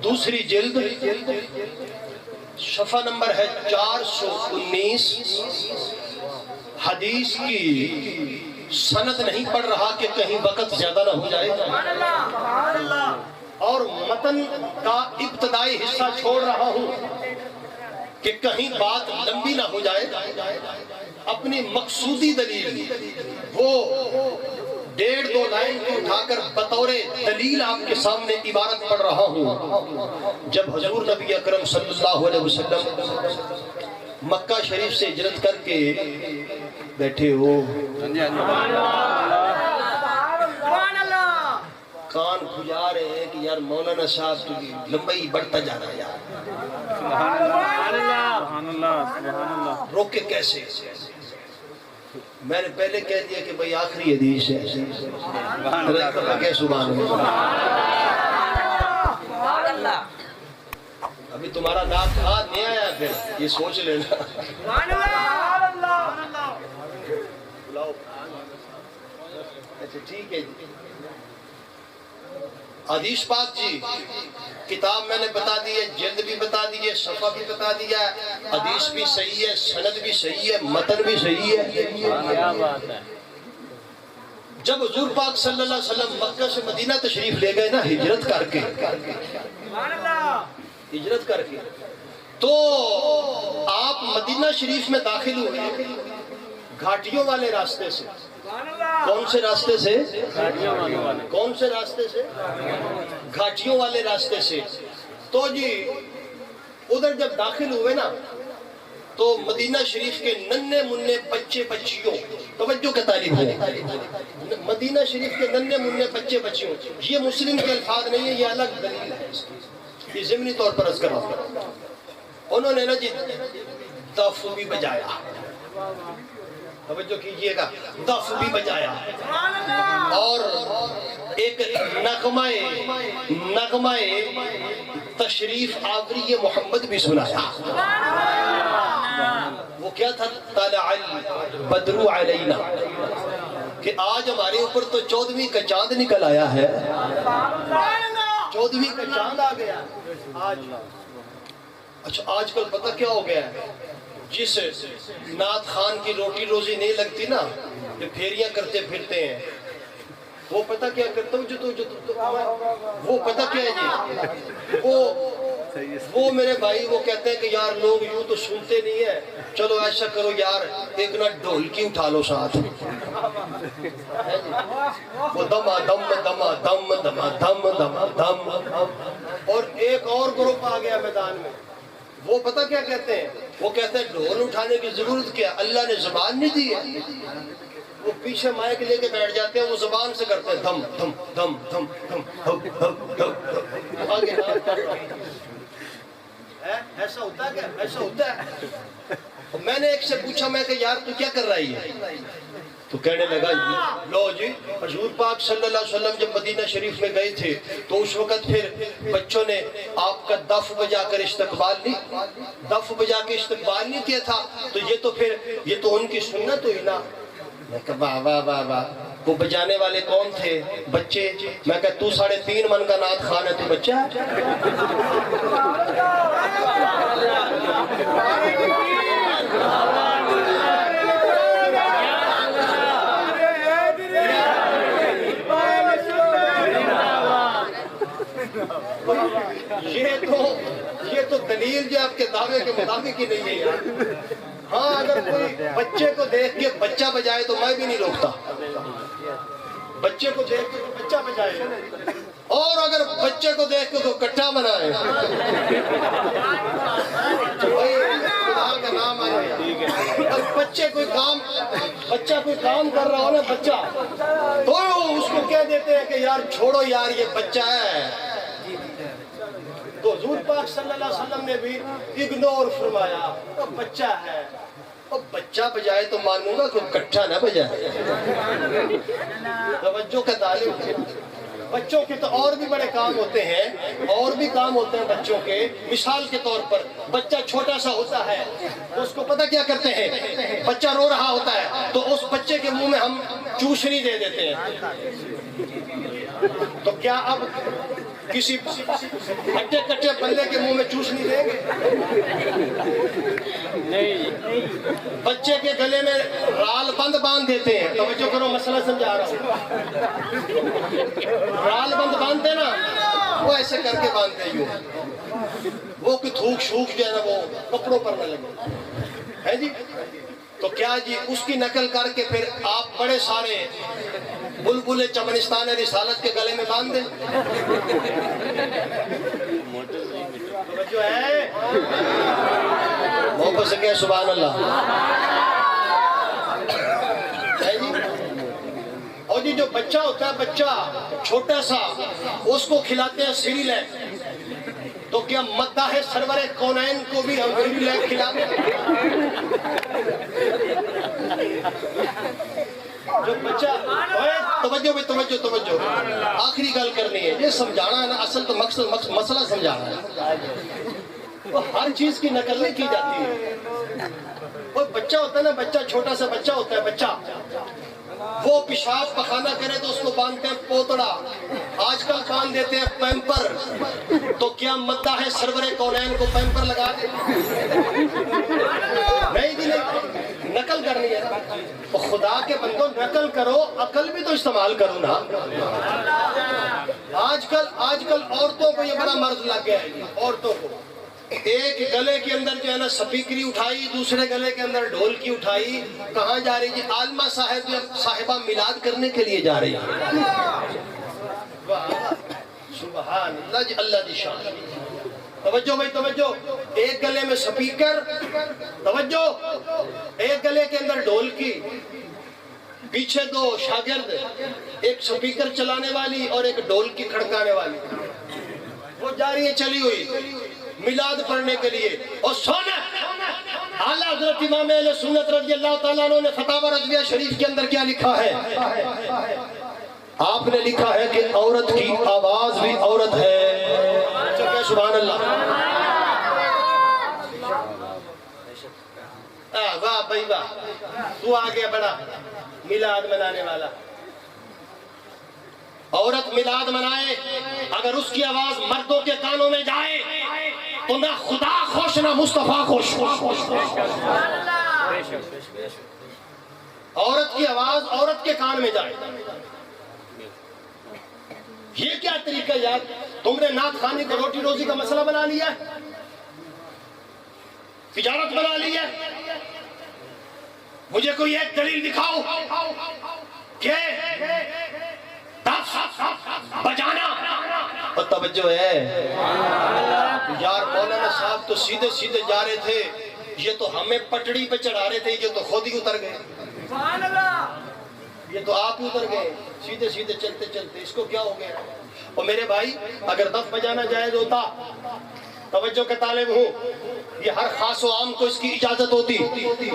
دوسری جلد، صفحہ نمبر ہے 419، حدیث کی سند نہیں پڑھ رہا کہ کہیں وقت زیادہ نہ ہو جائے، اور متن کا ابتدائی حصہ چھوڑ رہا ہوں کہ کہیں بات لمبی نہ ہو جائے۔ اپنی مقصودی دلیل وہ 1.5-2 لائن کو اٹھا کر بطور دلیل آپ کے سامنے عبارت پڑھ رہا ہوں۔ جب حضور نبی اکرم صلی اللہ علیہ وسلم مکہ شریف سے ہجرت کر کے بیٹھے ہو، کان کھجا رہے ہیں کہ یار مولانا صاحب کی لمبائی بڑھتا جا رہا ہے یار، روکے کیسے؟ میں نے پہلے کہہ دیا کہ بھئی آخری حدیث ہے، سبحان اللہ۔ ابھی تمہارا نام کہاں نہیں آیا، پھر یہ سوچ لینا۔ اچھا ٹھیک ہے جی، حدیث پاک جی، کتاب میں نے بتا دی ہے، جلد بھی بتا دی ہے، صفحہ بھی بتا دیا ہے، حدیث بھی صحیح ہے، سند بھی صحیح ہے، متن بھی صحیح ہے۔ جب حضور پاک صلی اللہ علیہ وسلم مکہ سے مدینہ تشریف لے گئے نا، ہجرت کر کے تو آپ مدینہ شریف میں داخل ہوئے گھاٹیوں والے راستے سے۔ کون سے راستے سے؟ کون سے راستے سے؟ گھاٹیوں والے راستے سے۔ تو جی ادھر جب داخل ہوئے نا تو مدینہ شریف کے ننھے منھے بچے بچیوں، توجہ کے طالب ہو، مدینہ شریف کے ننھے منھے بچے بچیوں، یہ مسلم کے الفاظ نہیں ہے، یہ الگ دلیل ہے، یہ ضمنی طور پر عرض کر رہا ہوں۔ انہوں نے نا جی دف بھی بجایا، توجہ کیجئے گا، دف بھی بجایا اور ایک نغمہ تشریف آوری محمد بھی سنایا۔ وہ کیا تھا؟ طلع البدر علینا، کہ آج ہمارے اوپر تو 14ویں کا چاند نکل آیا ہے، 14ویں کا چاند آ گیا آج۔ اچھا آج کل پتہ کیا ہو گیا ہے، جس نعت خان کی روٹی روزی نہیں لگتی نا، جو پھیریاں کرتے پھرتے ہیں، وہ پتہ کیا کرتا ہوں، وہ پتہ کیا ہے جی، وہ میرے بھائی وہ کہتے ہیں کہ یار لوگ یوں تو سنتے نہیں ہیں، چلو ایسا کرو یار ایک نہ ڈھولکی اٹھا لو ساتھ، وہ دما دم دما دم دما دم دما دم، اور ایک اور گروپ آ گیا میدان میں، وہ پتہ کیا کہتے ہیں، وہ کہتے ہیں ڈھول اٹھانے کی ضرورت کیا، اللہ نے زبان نہیں دی ہے، وہ پیچھے مائک لے کے بیٹھ جاتے ہیں، وہ زبان سے کرتے ہیں دھم دھم دھم دھم دھم دھم آگے ایسا ہوتا ہے کیا؟ ایسا ہوتا ہے۔ میں نے ایک سے پوچھا، میں کہ یار تو کیا کر رہی ہے؟ تو کہنے لگا لو جی حضور پاک صلی اللہ علیہ وسلم جب مدینہ شریف میں گئے تھے تو اس وقت پھر بچوں نے آپ کا دف بجا کر استقبال نہیں کیا تھا، تو یہ تو ان کی سنت ہوئی نا۔ میں کہا واہ واہ واہ واہ، وہ بجانے والے کون تھے؟ بچے۔ میں کہا تو 3.5 من کا نعت خوان ہے، تو بچہ ہے؟ یہ تو دلیل جو آپ کے دعوے کے مطابق ہی نہیں ہے یار۔ ہاں اگر کوئی بچے کو دیکھ کے بچہ بجائے تو میں بھی نہیں روکتا، بچے کو دیکھ کے بچہ بجائے، اور اگر بچے کو دیکھ کے تو کٹھا بنائے تو بھائی خدا کا نام آئے۔ بچہ کوئی کام کر رہا ہو نا بچہ، تو اس کو کہہ دیتے ہیں کہ یار چھوڑو یار یہ بچہ ہے۔ تو حضور پاک صلی اللہ علیہ وسلم نے بھی اگنور فرمایا، وہ بچہ ہے، وہ بچہ بجائے تو مانوں گا، کوئی کٹھا نہ بجائے۔ توجہ کا تعلق، بچوں کے تو اور بھی بڑے کام ہوتے ہیں، بچوں کے۔ مثال کے طور پر بچہ چھوٹا سا ہوتا ہے تو اس کو پتہ کیا کرتے ہیں؟ بچہ رو رہا ہوتا ہے تو اس بچے کے منہ میں ہم چوشنی دے دیتے ہیں۔ تو کیا اب کسی ہٹے کٹے بندے کے منہ میں چوشنی دیں گے؟ بچے کے گلے میں رال بند باندھ دیتے ہیں۔ توجہ کرو، مسئلہ سمجھا رہا ہوں۔ رال بند باندھتے نا، وہ ایسے کر کے باندھتے ہیں، وہ کوئی تھوک شوک جو ہے نا وہ کپڑوں پر نہ لگے ہے جی۔ تو کیا جی اس کی نقل کر کے پھر آپ بڑے سارے بلبل چمنستان رسالت کے گلے میں باندھ دیں؟ جو ہے محبت سے کہے سبحان اللہ ہے جی۔ اور جی جو بچہ ہوتا ہے، بچہ چھوٹا سا، اس کو کھلاتے ہیں سیریلیک، تو کیا مداح سرور کونین کو بھی ہم سیریلیک کھلاتے ہیں؟ جو بچہ توجہ آخری گل کرنی ہے، یہ سمجھانا ہے نا، اصل تو مقصد مسئلہ سمجھانا ہے۔ وہ ہر چیز کی نقل نہیں کی جاتی ہے۔ وہ بچہ ہوتا ہے نا، بچہ چھوٹا سا بچہ ہوتا ہے، بچہ وہ پیشاب پخانہ کرے تو اس کو باندھتے ہیں پوتڑا، آج کل باندھ دیتے ہیں پیمپر۔ تو کیا مداح سرور کونین کو پیمپر لگا دیں؟ نہیں جی نہیں، نقل کرنی ہے۔ خدا کے بندوں نقل کرو، عقل بھی تو استعمال کرو نا۔ آج کل عورتوں کو یہ بڑا مرض لگ گیا ہے، عورتوں کو ایک گلے کے اندر جو ہے نا سپیکری اٹھائی، دوسرے گلے کے اندر ڈھولکی اٹھائی، کہاں جا رہی جی؟ عالمہ صاحبہ میلاد کرنے کے لیے جا رہی ہے۔ سبحان اللہ جی، اللہ دی شان۔ توجہ بھائی توجہ، ایک گلے میں سپیکر، توجہ، ایک گلے کے اندر ڈھولکی، پیچھے 2 شاگرد، ایک سپیکر چلانے والی اور ایک ڈھولکی کھڑکانے والی، وہ جا رہی ہے چلی ہوئی میلاد پڑھنے کے لیے۔ اور سونا اعلیٰ حضرت امام اہل سنت رضی اللہ تعالیٰ عنہ نے فتاوی رضویہ شریف کے اندر کیا لکھا ہے؟ آپ نے لکھا ہے کہ عورت کی آواز بھی عورت ہے۔ سبحان اللہ، واہ بھائی واہ، تو آگے بڑا میلاد منانے والا۔ عورت میلاد منائے، اگر اس کی آواز مردوں کے کانوں میں جائے تو نہ خدا خوش نہ مصطفیٰ خوش۔ عورت کی آواز عورت کے کان میں جائے، یہ کیا طریقہ یار؟ تم نے نعت خوانی کو روٹی روزی کا مسئلہ بنا لیا ہے، تجارت بنا لی ہے۔ مجھے کوئی ایک دلیل دکھاؤ کہ بجانا اور توجہ ہے یار۔ مولانا صاحب تو سیدھے سیدھے جا رہے تھے، یہ تو ہمیں پٹڑی پہ چڑھا رہے تھے، یہ تو خود ہی اتر گئے، یہ تو آپ ہی اتر گئے سیدھے سیدھے چلتے چلتے۔ اس کو کیا ہو گیا؟ اور میرے بھائی اگر دف بجانا جائز ہوتا توجہ کے طالب ہوں، یہ ہر خاص و عام کو اس کی اجازت ہوتی،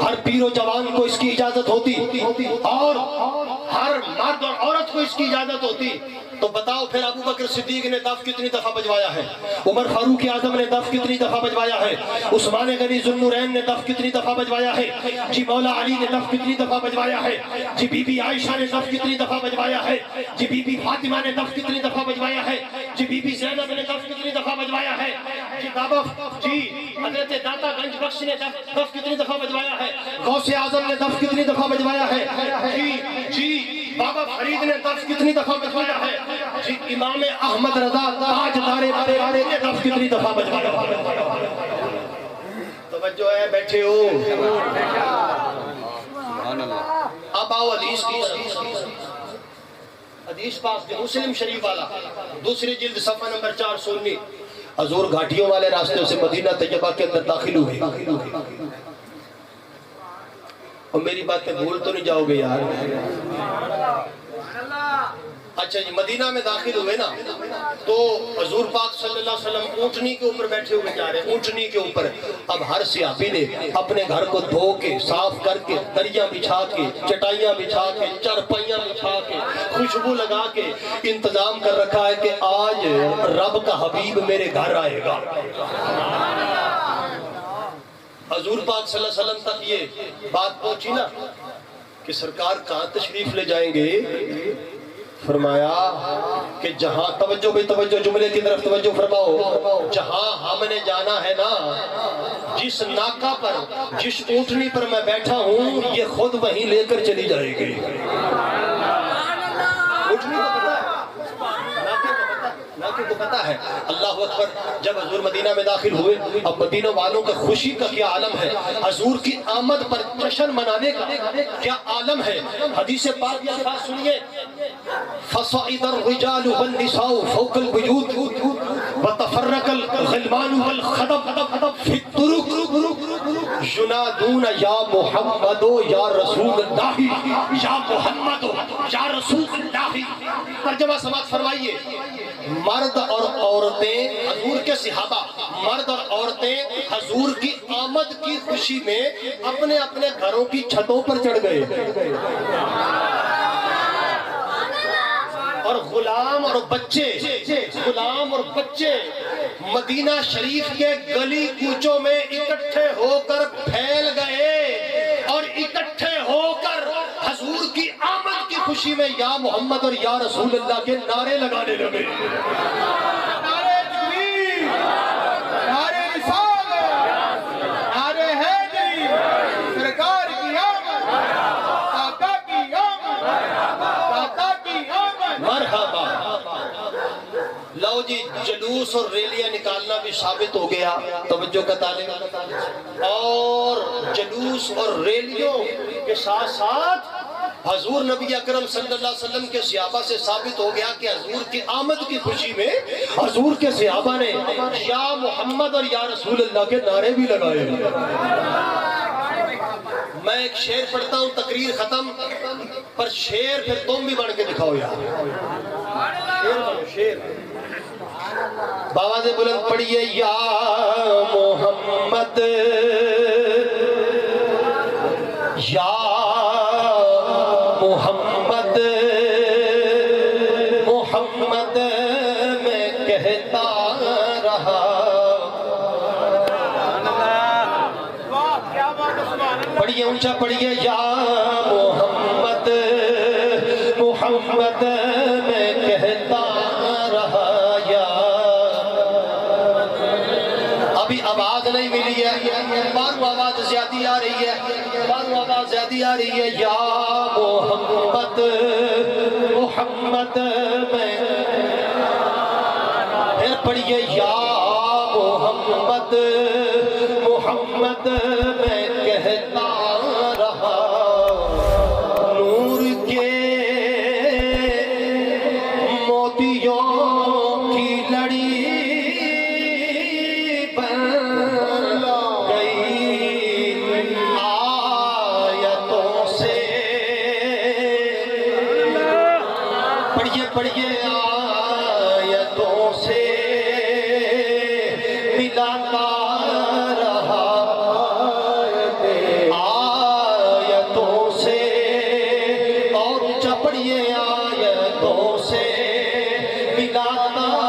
ہر پیر و جوان کو اس کی اجازت ہوتی، اور ہر مرد اور عورت کو اس کی اجازت ہوتی۔ تو بتاؤ پھر ابو بکر صدیق نے دف کتنی دفعہ بجوایا ہے، عمر فاروق اعظم نے دف کتنی دفعہ بجوایا ہے، عثمان غنی ذو النورین نے دف کتنی دفعہ بجوایا ہے، جی مولا علی نے دف کتنی دفعہ بجوایا ہے، جی بی بی عائشہ نے دف کتنی دفعہ بجوایا ہے، جی بی بی فاطمہ نے دف کتنی دفعہ بجوایا ہے، جی بی بی زینب نے دف کتنی دفعہ بجوایا ہے، جی بابا جی حضرت داتا گنج بخش نے دف کتنی دفعہ بجوایا ہے، غوث اعظم نے دف کتنی دفعہ بجوایا ہے، جی بابا فرید نے دف کتنی دفعہ بجوایا ہے، جی امام احمد رضا تاجدار بارے نے دف کتنی دفعہ بجوایا ہے۔ توجہ ہے، بیٹھے ہو؟ اب آؤ حدیث کی حدیث پاک جو مسلم شریف والا دوسری جلد صفحہ نمبر 419، حضور گھاٹیوں والے راستے سے مدینہ طیبہ کے اندر داخل ہوئے، اور میری باتیں بھول تو نہیں جاؤ گے یار؟ اچھا جی، مدینہ میں داخل ہوئے نا، تو حضور پاک صلی اللہ علیہ وسلم اونٹنی کے اوپر بیٹھے ہوئے جا رہے ہیں، اونٹنی کے اوپر۔ اب ہر صحابی نے اپنے گھر کو دھو کے صاف کر کے دریاں بچھا کے چٹائیاں بچھا کے چرپائیاں بچھا کے خوشبو لگا کے انتظام کر رکھا ہے کہ آج رب کا حبیب میرے گھر آئے گا۔ حضور پاک صلی اللہ علیہ وسلم تک یہ بات پہنچی نا کہ سرکار کہاں تشریف لے جائیں گے؟ فرمایا کہ جہاں توجہ بھی توجہ جملے کی طرف توجہ فرماؤ، جہاں ہم نے جانا ہے نا، جس ناکہ پر جس اونٹنی پر میں بیٹھا ہوں، یہ خود وہیں لے کر چلی جائے گی۔ اونٹنی کو پتا ہے، ناکے کو پتا ہے۔ اللہ اکبر۔ جب حضور مدینہ میں داخل ہوئے، اب مدینہ والوں کا خوشی کا کیا عالم ہے، حضور کی آمد پر جشن منانے کا کیا عالم ہے۔ حدیث پاک یہ بات سنیے، فَصَعِدَ الرِّجَالُ وَالنِّسَاءُ فَوْقَ الْبُيُوتِ وَتَفَرَّقَ الْغِلْمَانُ وَالْخَدَمُ فِي الطُّرُقِ يُنَادُونَ یا محمد یا رسول اللہ، یا محمد یا رسول اللہ۔ ترجمہ سماعت فرمائیے۔ مرد اور عورتیں، حضور کے صحابہ مرد اور عورتیں حضور کی آمد کی خوشی میں اپنے اپنے گھروں کی چھتوں پر چڑھ گئے، اور غلام اور بچے مدینہ شریف کے گلی کوچوں میں اکٹھے ہو کر پھیل گئے، اور اکٹھے ہو کر حضور کی آمد کی خوشی میں یا محمد اور یا رسول اللہ کے نعرے لگانے لگے۔ نعرے تکبیر، نعرے رسالت، نعرے حیدری، سرکار کی آمد، آقا کی آمد، آقا کی آمد، مرحبا۔ لو جی، جلوس اور ریلیاں نکالنا بھی ثابت ہو گیا، توجہ کا طالب، اور جلوس اور ریلیوں کے ساتھ ساتھ حضور نبی اکرم صلی اللہ علیہ وسلم کے صحابہ سے ثابت ہو گیا کہ حضور کی آمد کی خوشی میں حضور کے صحابہ نے یا محمد اور یا رسول اللہ کے نعرے بھی لگائے۔ میں ایک شعر پڑھتا ہوں، تقریر ختم، پر شعر پھر تم بھی بڑھ کے دکھاؤ یار، شعر بابا سے بلند پڑھیے، یا محمد یا محمد محمد میں کہتا رہا۔ پڑھیے اونچا پڑھیے، یا محمد محمد میں کہتا رہا۔ یا ابھی آواز نہیں ملی ہے، بارو آواز زیادی آ رہی ہے، بارو آواز زیادی آ رہی ہے۔ یا محمد محمد میں، پھر پڑھیے، یا محمد محمد میں کہتا رہا۔ نور کے موتیوں کی لڑی پڑھیے آیتوں سے ملا ملاتا رہا آیتوں سے اور چپڑیے آیتوں سے ملاتا